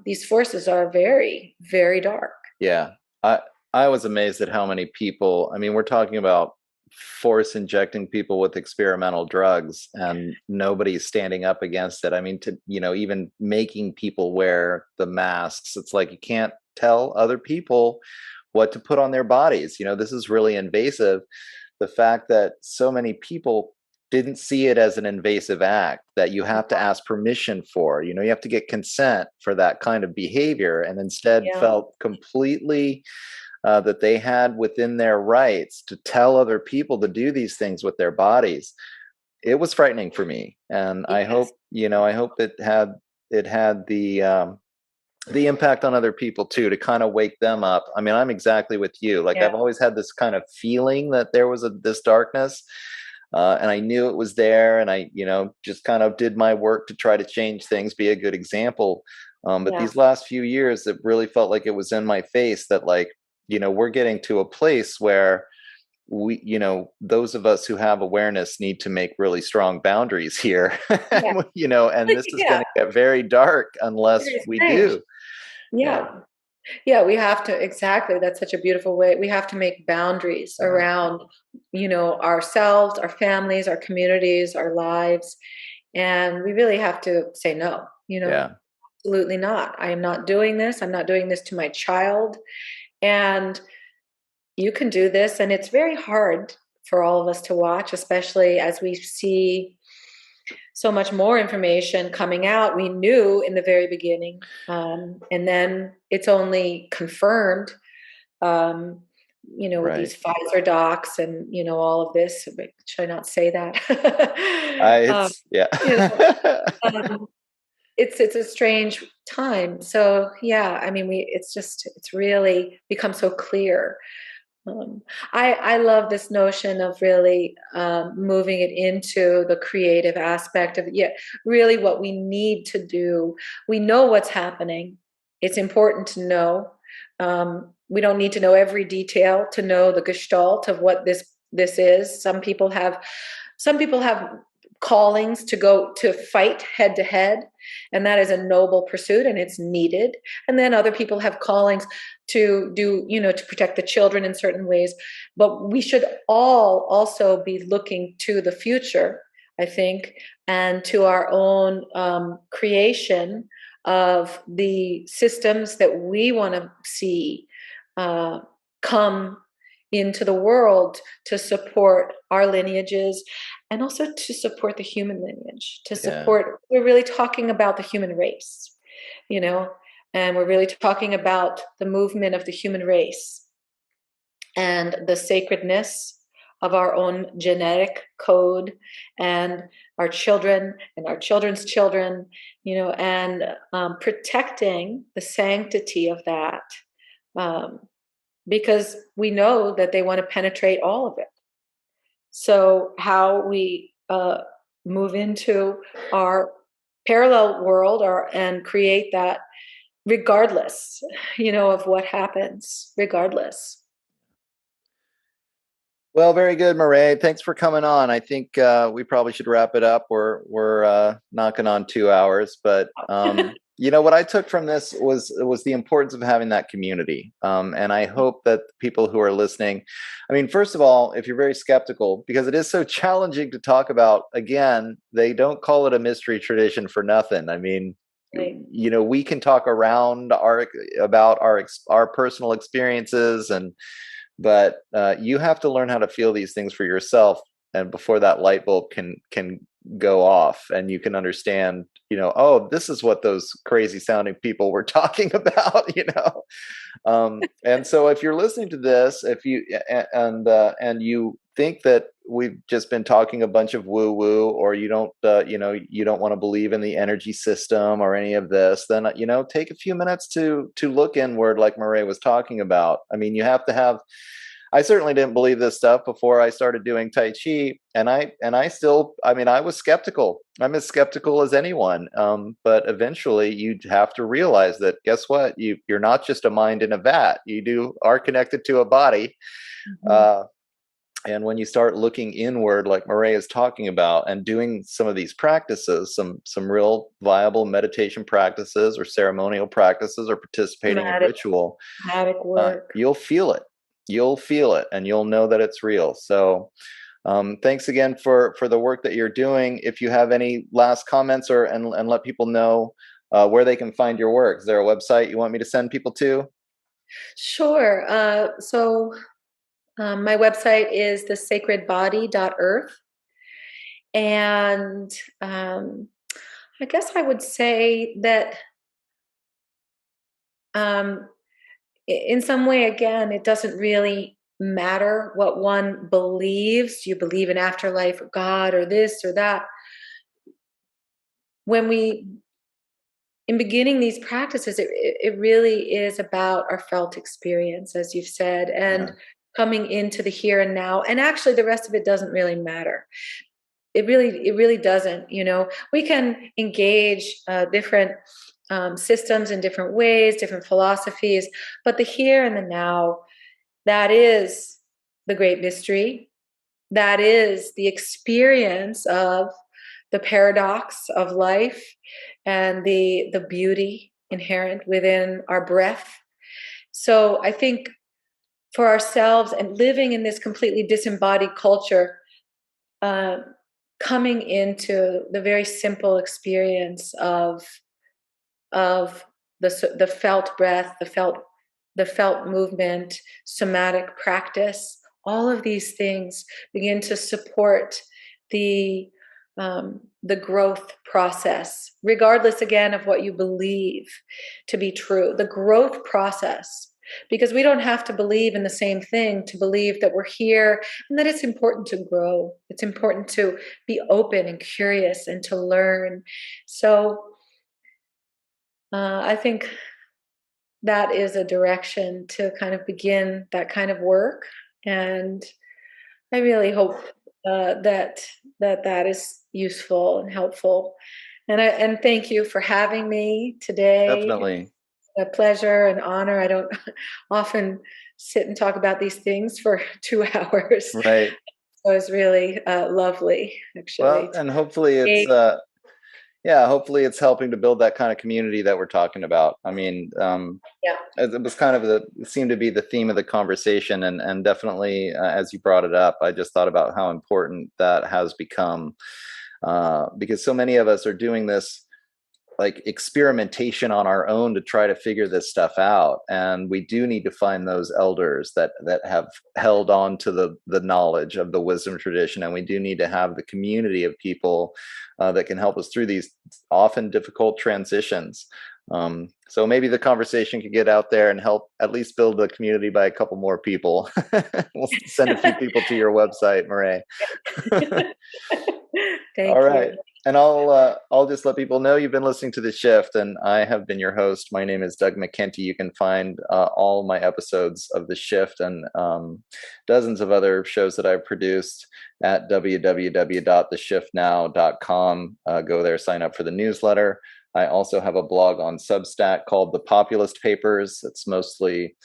these forces are very, very dark. Yeah. I was amazed at how many people, I mean, we're talking about force injecting people with experimental drugs and nobody's standing up against it. I mean, to, even making people wear the masks, it's like you can't tell other people what to put on their bodies. This is really invasive. The fact that so many people didn't see it as an invasive act that you have to ask permission for, you have to get consent for that kind of behavior, and instead Yeah. felt completely that they had within their rights to tell other people to do these things with their bodies. It was frightening for me, and Yes. I hope it had the impact on other people too, to kind of wake them up. I mean, I'm exactly with you. Like, Yeah. I've always had this kind of feeling that there was this darkness, and I knew it was there, and I, just kind of did my work to try to change things, be a good example. But Yeah. these last few years, it really felt like it was in my face that, like, we're getting to a place where we, those of us who have awareness need to make really strong boundaries here. Yeah. And this is Yeah. going to get very dark unless Very we strange. do. Yeah. Yeah. Yeah, we have to, exactly. That's such a beautiful way. We have to make boundaries around, ourselves, our families, our communities, our lives. And we really have to say no, Yeah. absolutely not. I am not doing this. I'm not doing this to my child. And you can do this. And it's very hard for all of us to watch, especially as we see so much more information coming out. We knew in the very beginning, and then it's only confirmed, um, with Right. these Pfizer docs and, all of this. Should I not say that? um, It's, yeah. you know, um, it's a strange time. So yeah, I mean, it's really become so clear. um, I love this notion of really moving it into the creative aspect of, yeah, really what we need to do. We know what's happening. It's important to know. We don't need to know every detail to know the gestalt of what this is. Some people have callings to go to fight head to head, and that is a noble pursuit and it's needed. And then other people have callings to do, to protect the children in certain ways. But we should all also be looking to the future, I think, and to our own creation of the systems that we want to see come into the world to support our lineages, and also to support the human lineage, to Yeah. support, we're really talking about the human race, you know, and we're really talking about the movement of the human race and the sacredness of our own genetic code, and our children and our children's children, and protecting the sanctity of that, um, because we know that they want to penetrate all of it. So how we move into our parallel world, and create that regardless, of what happens, regardless. Well, very good, Mare. Thanks for coming on. I think we probably should wrap it up. We're knocking on 2 hours, but what I took from this was the importance of having that community. And I hope that people who are listening, I mean, first of all, if you're very skeptical, because it is so challenging to talk about, again, they don't call it a mystery tradition for nothing. I mean, Right. we can talk around about our personal experiences, but you have to learn how to feel these things for yourself, and before that light bulb can go off and you can understand, oh, this is what those crazy sounding people were talking about. And so if you're listening to this, if you and you think that we've just been talking a bunch of woo woo, or you don't you don't want to believe in the energy system or any of this, then take a few minutes to look inward, like Murray was talking about. I mean, you have to have, I certainly didn't believe this stuff before I started doing Tai Chi, and I still, I mean, I was skeptical. I'm as skeptical as anyone. But eventually, you have to realize that guess what? You're not just a mind in a vat. Are connected to a body. Mhm. Uh, and when you start looking inward, like Mare is talking about, and doing some of these practices, some real viable meditation practices or ceremonial practices or participating in Somatic, ritual, somatic work. you'll feel it. You'll feel it, and you'll know that it's real. So, thanks again for the work that you're doing. If you have any last comments, and let people know where they can find your work. Is there a website you want me to send people to? Sure. My website is thesacredbody.earth. And I guess I would say that um, in some way, again, it doesn't really matter what one believes. You believe in afterlife or God or this or that. When we, in beginning these practices, it really is about our felt experience, as you've said, and Yeah. coming into the here and now. And actually, the rest of it doesn't really matter. It really doesn't. We can engage different systems in different ways, different philosophies, but the here and the now, that is the great mystery. That is the experience of the paradox of life and the beauty inherent within our breath. So I think for ourselves and living in this completely disembodied culture, uh, coming into the very simple experience of the felt breath, the felt movement, somatic practice, all of these things begin to support the the growth process, regardless again of what you believe to be true. The growth process, because we don't have to believe in the same thing to believe that we're here and that it's important to grow. It's important to be open and curious and to learn. So I think that is a direction to kind of begin that kind of work, and I really hope that is useful and helpful. And thank you for having me today. Definitely. A pleasure and honor. I don't often sit and talk about these things for 2 hours, Right. so it's really lovely, actually. Well, and hopefully it's yeah, hopefully it's helping to build that kind of community that we're talking about. I mean, Yeah. it was kind of it seemed to be the theme of the conversation, and definitely as you brought it up, I just thought about how important that has become, because so many of us are doing this like experimentation on our own to try to figure this stuff out, and we do need to find those elders that have held on to the knowledge of the wisdom tradition, and we do need to have the community of people that can help us through these often difficult transitions. So maybe the conversation could get out there and help at least build the community by a couple more people. We'll send a few people to your website, Marae. All Thank right. you. And I'll just let people know you've been listening to The Shift, and I have been your host. My name is Doug McKenty. You can find all my episodes of The Shift and dozens of other shows that I've produced at www.theshiftnow.com. Go there, sign up for the newsletter. I also have a blog on Substack called The Populist Papers. It's mostly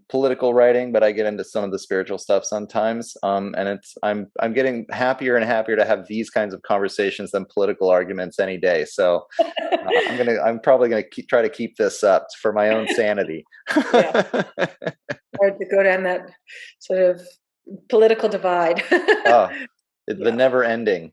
political writing, but I get into some of the spiritual stuff sometimes. And I'm getting happier and happier to have these kinds of conversations than political arguments any day. So I'm probably gonna try to keep this up for my own sanity. Yeah, hard to go down that sort of political divide. Oh, the Yeah. never ending.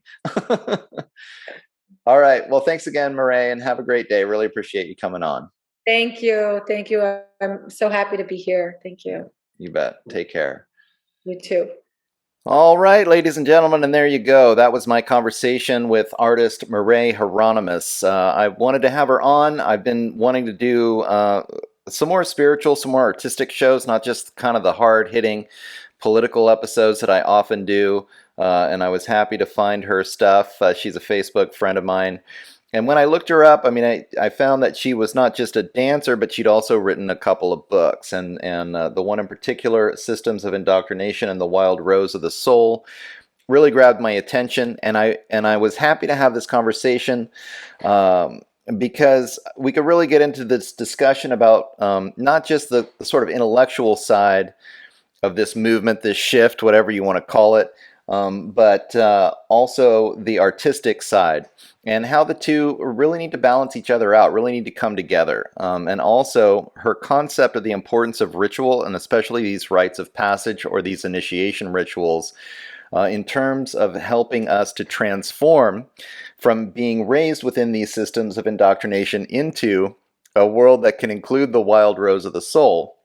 All right. Well, thanks again, Marae, and have a great day. Really appreciate you coming on. Thank you. Thank you. I'm so happy to be here. Thank Yeah, you. you bet. Take care. You too. All right, ladies and gentlemen, and there you go. That was my conversation with artist Mare Heironimus. I wanted to have her on. I've been wanting to do some more spiritual, some more artistic shows, not just kind of the hard-hitting political episodes that I often do. And I was happy to find her stuff. She's a Facebook friend of mine. And when I looked her up, I mean, I found that she was not just a dancer, but she'd also written a couple of books. And the one in particular, Systems of Indoctrination and the Wild Rose of the Soul, really grabbed my attention. And I was happy to have this conversation because we could really get into this discussion about not just the sort of intellectual side of this movement, this shift, whatever you want to call it, but also the artistic side and how the two really need to balance each other out, really need to come together. And also her concept of the importance of ritual, and especially these rites of passage or these initiation rituals, in terms of helping us to transform from being raised within these systems of indoctrination into a world that can include the wild rose of the soul.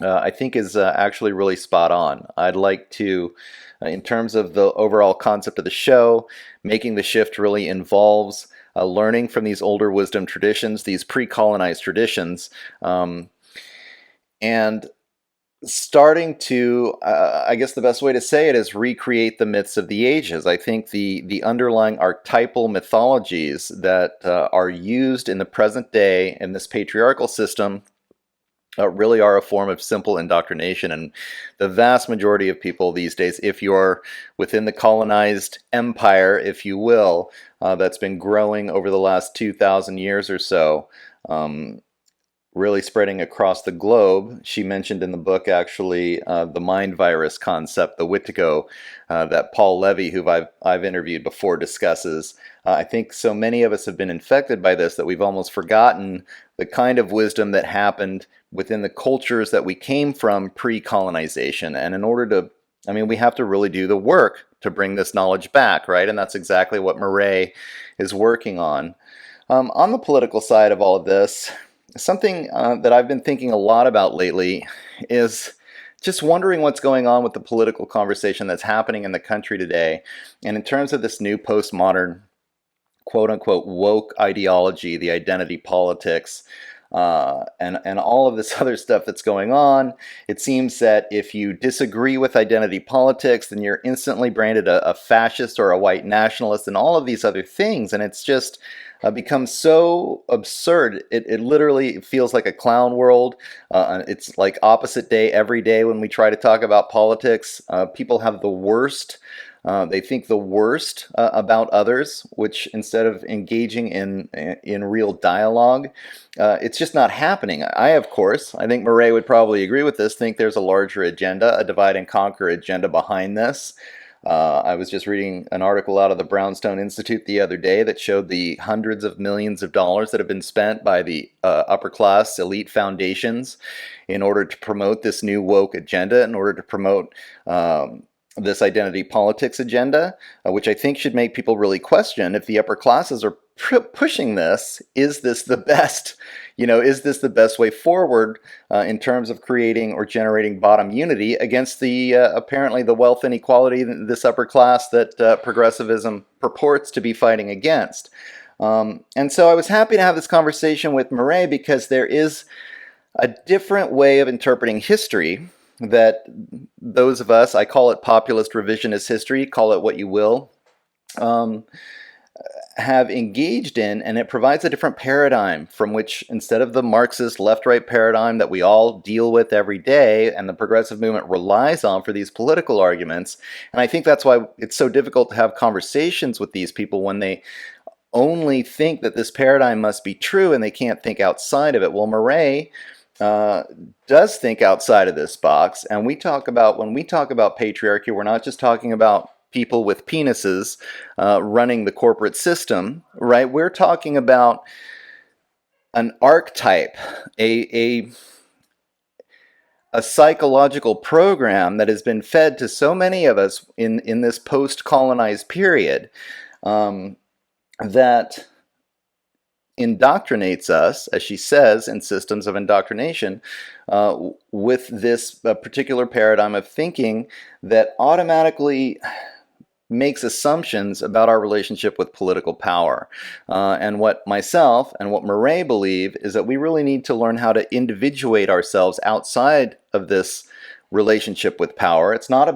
I think is actually really spot on. I'd like to, in terms of the overall concept of the show, making the shift really involves learning from these older wisdom traditions, these pre-colonized traditions, and starting to, I guess the best way to say it is recreate the myths of the ages. I think the underlying archetypal mythologies that are used in the present day in this patriarchal system really are a form of simple indoctrination. And the vast majority of people these days, if you're within the colonized empire, if you will, that's been growing over the last 2,000 years or so, really spreading across the globe. She mentioned in the book, actually, the mind virus concept, the Wittigo, that Paul Levy, who I've interviewed before, discusses. I think so many of us have been infected by this that we've almost forgotten the kind of wisdom that happened within the cultures that we came from pre-colonization. And in order to, I mean, we have to really do the work to bring this knowledge back, right? And that's exactly what Mare is working on. On the political side of all of this, something that I've been thinking a lot about lately is just wondering what's going on with the political conversation that's happening in the country today. And in terms of this new postmodern, quote unquote, woke ideology, the identity politics, and all of this other stuff that's going on, it seems that if you disagree with identity politics, then you're instantly branded a fascist or a white nationalist and all of these other things. And it's just becomes so absurd. It literally feels like a clown world. It's like opposite day every day when we try to talk about politics. People have the worst. They think the worst about others, which instead of engaging in real dialogue, it's just not happening. Of course, I think Murray would probably agree with this, think there's a larger agenda, a divide and conquer agenda behind this. I was just reading an article out of the Brownstone Institute the other day that showed the hundreds of millions of dollars that have been spent by the upper class elite foundations in order to promote this new woke agenda, in order to promote this identity politics agenda, which I think should make people really question if the upper classes are pushing this. Is this the best? Is this the best way forward in terms of creating or generating bottom unity against the apparently the wealth inequality, this upper class that progressivism purports to be fighting against? And so I was happy to have this conversation with Murray because there is a different way of interpreting history that those of us, I call it populist revisionist history, call it what you will, have engaged in, and it provides a different paradigm from which, instead of the Marxist left-right paradigm that we all deal with every day and the progressive movement relies on for these political arguments. And I think that's why it's so difficult to have conversations with these people when they only think that this paradigm must be true and they can't think outside of it. Well, Murray does think outside of this box, and when we talk about patriarchy, we're not just talking about people with penises running the corporate system, right? We're talking about an archetype, a psychological program that has been fed to so many of us in this post-colonized period that indoctrinates us, as she says, in systems of indoctrination, with this particular paradigm of thinking that automatically makes assumptions about our relationship with political power. And what myself and what Murray believe is that we really need to learn how to individuate ourselves outside of this, relationship with power. It's not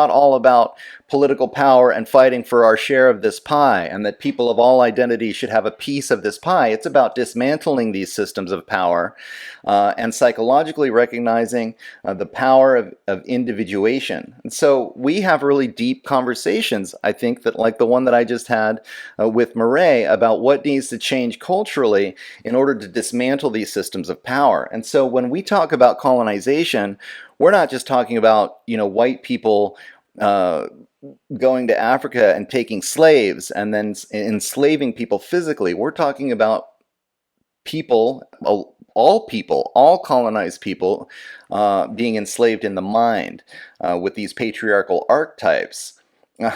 all about political power and fighting for our share of this pie, and that people of all identities should have a piece of this pie. It's about dismantling these systems of power and psychologically recognizing the power of individuation. And so we have really deep conversations, I think, that like the one that I just had with Mare, about what needs to change culturally in order to dismantle these systems of power. And so when we talk about colonization, we're not just talking about, white people going to Africa and taking slaves and then enslaving people physically. We're talking about people, all colonized people, being enslaved in the mind with these patriarchal archetypes.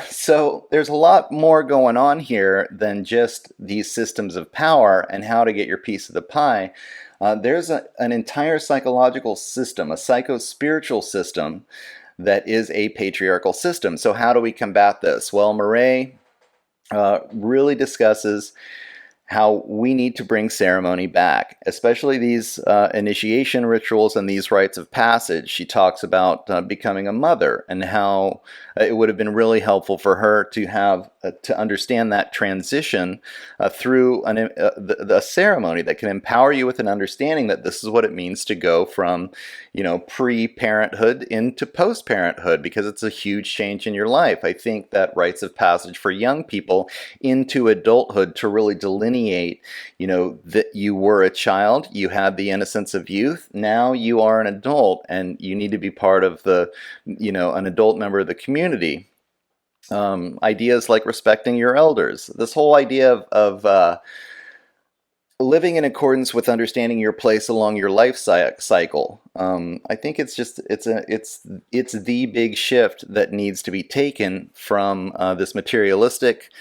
So there's a lot more going on here than just these systems of power and how to get your piece of the pie. There's an entire psychological system, a psycho-spiritual system that is a patriarchal system. So how do we combat this? Well, Mare really discusses how we need to bring ceremony back, especially these initiation rituals and these rites of passage. She talks about becoming a mother and how it would have been really helpful for her to have to understand that transition through a ceremony that can empower you with an understanding that this is what it means to go from, pre-parenthood into post-parenthood, because it's a huge change in your life. I think that rites of passage for young people into adulthood to really delineate, that you were a child, you had the innocence of youth, now you are an adult, and you need to be part of an adult member of the community. Ideas like respecting your elders, this whole idea of living in accordance with understanding your place along your life cycle. I think it's the big shift that needs to be taken from this materialistic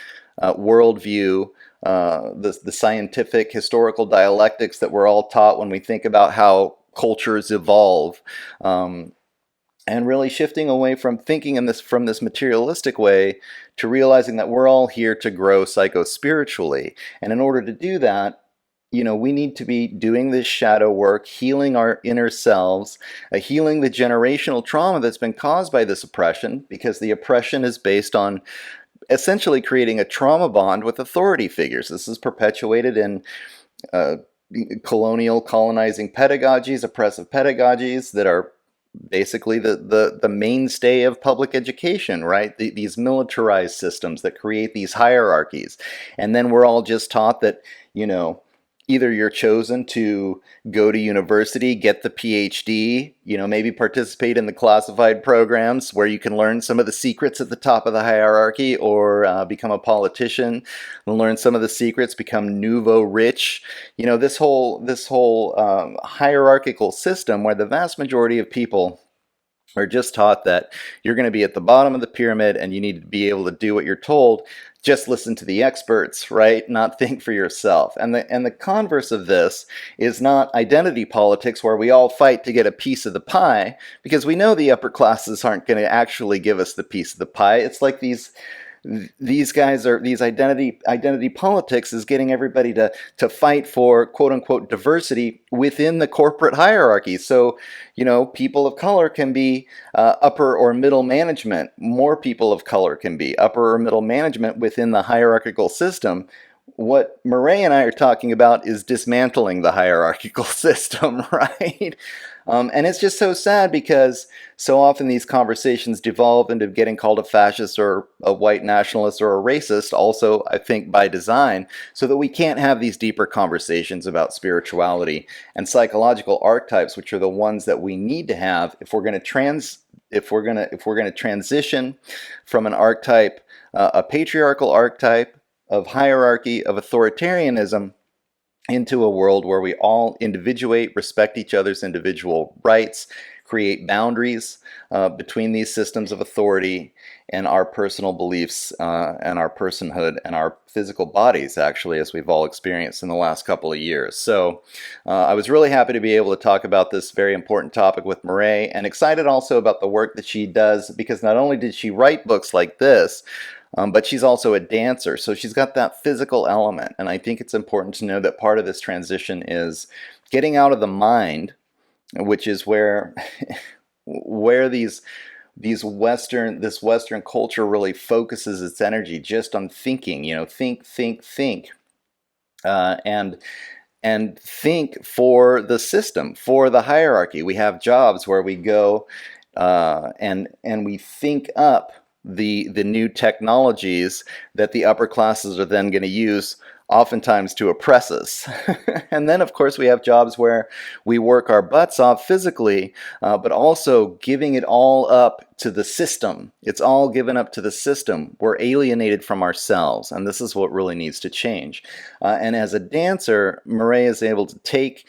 worldview, the scientific historical dialectics that we're all taught when we think about how cultures evolve. And really shifting away from thinking from this materialistic way to realizing that we're all here to grow psycho-spiritually. And in order to do that, we need to be doing this shadow work, healing our inner selves, healing the generational trauma that's been caused by this oppression, because the oppression is based on essentially creating a trauma bond with authority figures. This is perpetuated in colonizing pedagogies, oppressive pedagogies that are basically the mainstay of public education, right? These militarized systems that create these hierarchies. And then we're all just taught that, either you're chosen to go to university, get the PhD, maybe participate in the classified programs where you can learn some of the secrets at the top of the hierarchy, or become a politician and learn some of the secrets, become nouveau rich. This whole hierarchical system where the vast majority of people are just taught that you're going to be at the bottom of the pyramid and you need to be able to do what you're told. Just listen to the experts, right? Not think for yourself. And the converse of this is not identity politics, where we all fight to get a piece of the pie, because we know the upper classes aren't going to actually give us the piece of the pie. It's like these identity politics is getting everybody to fight for quote unquote diversity within the corporate hierarchy. So, people of color can be upper or middle management. More people of color can be upper or middle management within the hierarchical system. What Mare and I are talking about is dismantling the hierarchical system, right? And it's just so sad, because so often these conversations devolve into getting called a fascist or a white nationalist or a racist, also, I think, by design, so that we can't have these deeper conversations about spirituality and psychological archetypes, which are the ones that we need to have if we're going to transition from an archetype, a patriarchal archetype of hierarchy, of authoritarianism, into a world where we all individuate, respect each other's individual rights, create boundaries between these systems of authority and our personal beliefs and our personhood and our physical bodies, actually, as we've all experienced in the last couple of years. So I was really happy to be able to talk about this very important topic with Mare, and excited also about the work that she does, because not only did she write books like this, but she's also a dancer, so she's got that physical element. And I think it's important to know that part of this transition is getting out of the mind, which is where where this Western culture really focuses its energy just on thinking, think, and think for the system, for the hierarchy. We have jobs where we go and we think up the new technologies that the upper classes are then going to use, oftentimes to oppress us. And then, of course, we have jobs where we work our butts off physically, but also giving it all up to the system. It's all given up to the system. We're alienated from ourselves, and this is what really needs to change. And as a dancer, Mare is able to take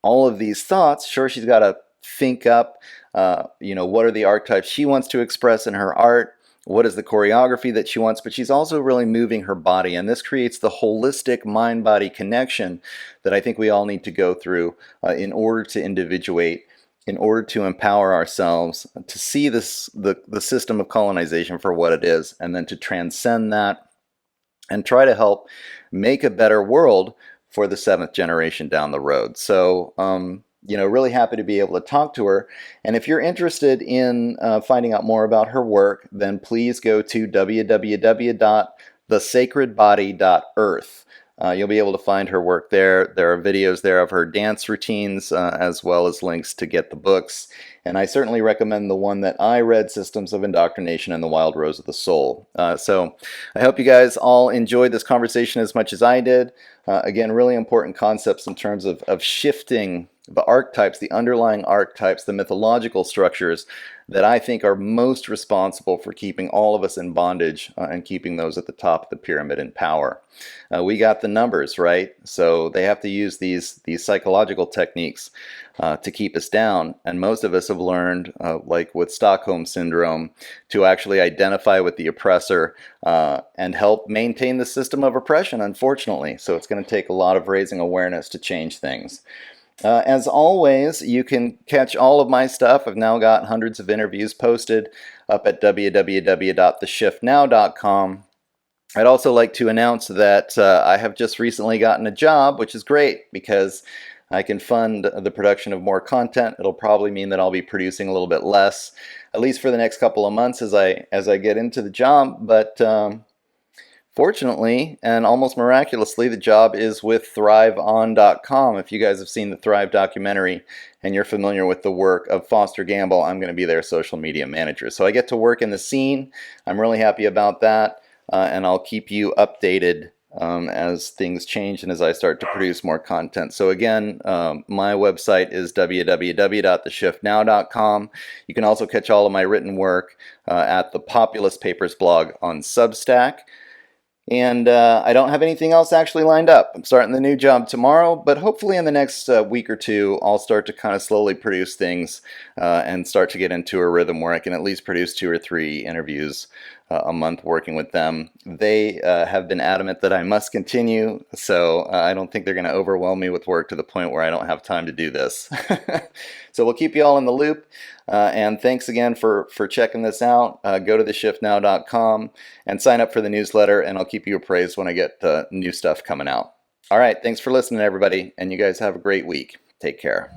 all of these thoughts. Sure, she's got to think up, what are the archetypes she wants to express in her art? What is the choreography that she wants? But she's also really moving her body, and this creates the holistic mind-body connection that I think we all need to go through in order to individuate, in order to empower ourselves, to see the system of colonization for what it is, and then to transcend that and try to help make a better world for the seventh generation down the road. So, really happy to be able to talk to her. And if you're interested in finding out more about her work, then please go to www.thesacredbody.earth. You'll be able to find her work there. There are videos there of her dance routines, as well as links to get the books. And I certainly recommend the one that I read, Systems of Indoctrination and the Wild Rose of the Soul. So I hope you guys all enjoyed this conversation as much as I did. Again, really important concepts in terms of shifting the archetypes, the underlying archetypes, the mythological structures that I think are most responsible for keeping all of us in bondage and keeping those at the top of the pyramid in power. We got the numbers, right? So they have to use these psychological techniques to keep us down. And most of us have learned, like with Stockholm Syndrome, to actually identify with the oppressor and help maintain the system of oppression, unfortunately. So it's going to take a lot of raising awareness to change things. As always, you can catch all of my stuff. I've now got hundreds of interviews posted up at www.theshiftnow.com. I'd also like to announce that I have just recently gotten a job, which is great because I can fund the production of more content. It'll probably mean that I'll be producing a little bit less, at least for the next couple of months as I get into the job. But fortunately, and almost miraculously, the job is with thriveon.com. If you guys have seen the Thrive documentary and you're familiar with the work of Foster Gamble, I'm going to be their social media manager. So I get to work in the scene. I'm really happy about that, and I'll keep you updated as things change and as I start to produce more content. So again, my website is www.theshiftnow.com. You can also catch all of my written work at the Populist Papers blog on Substack. And I don't have anything else actually lined up. I'm starting the new job tomorrow, but hopefully in the next week or two, I'll start to kind of slowly produce things and start to get into a rhythm where I can at least produce 2 or 3 interviews a month working with them. They have been adamant that I must continue, so I don't think they're going to overwhelm me with work to the point where I don't have time to do this. So we'll keep you all in the loop. And thanks again for checking this out. Go to theshiftnow.com and sign up for the newsletter, and I'll keep you appraised when I get new stuff coming out. All right, thanks for listening, everybody, and you guys have a great week. Take care.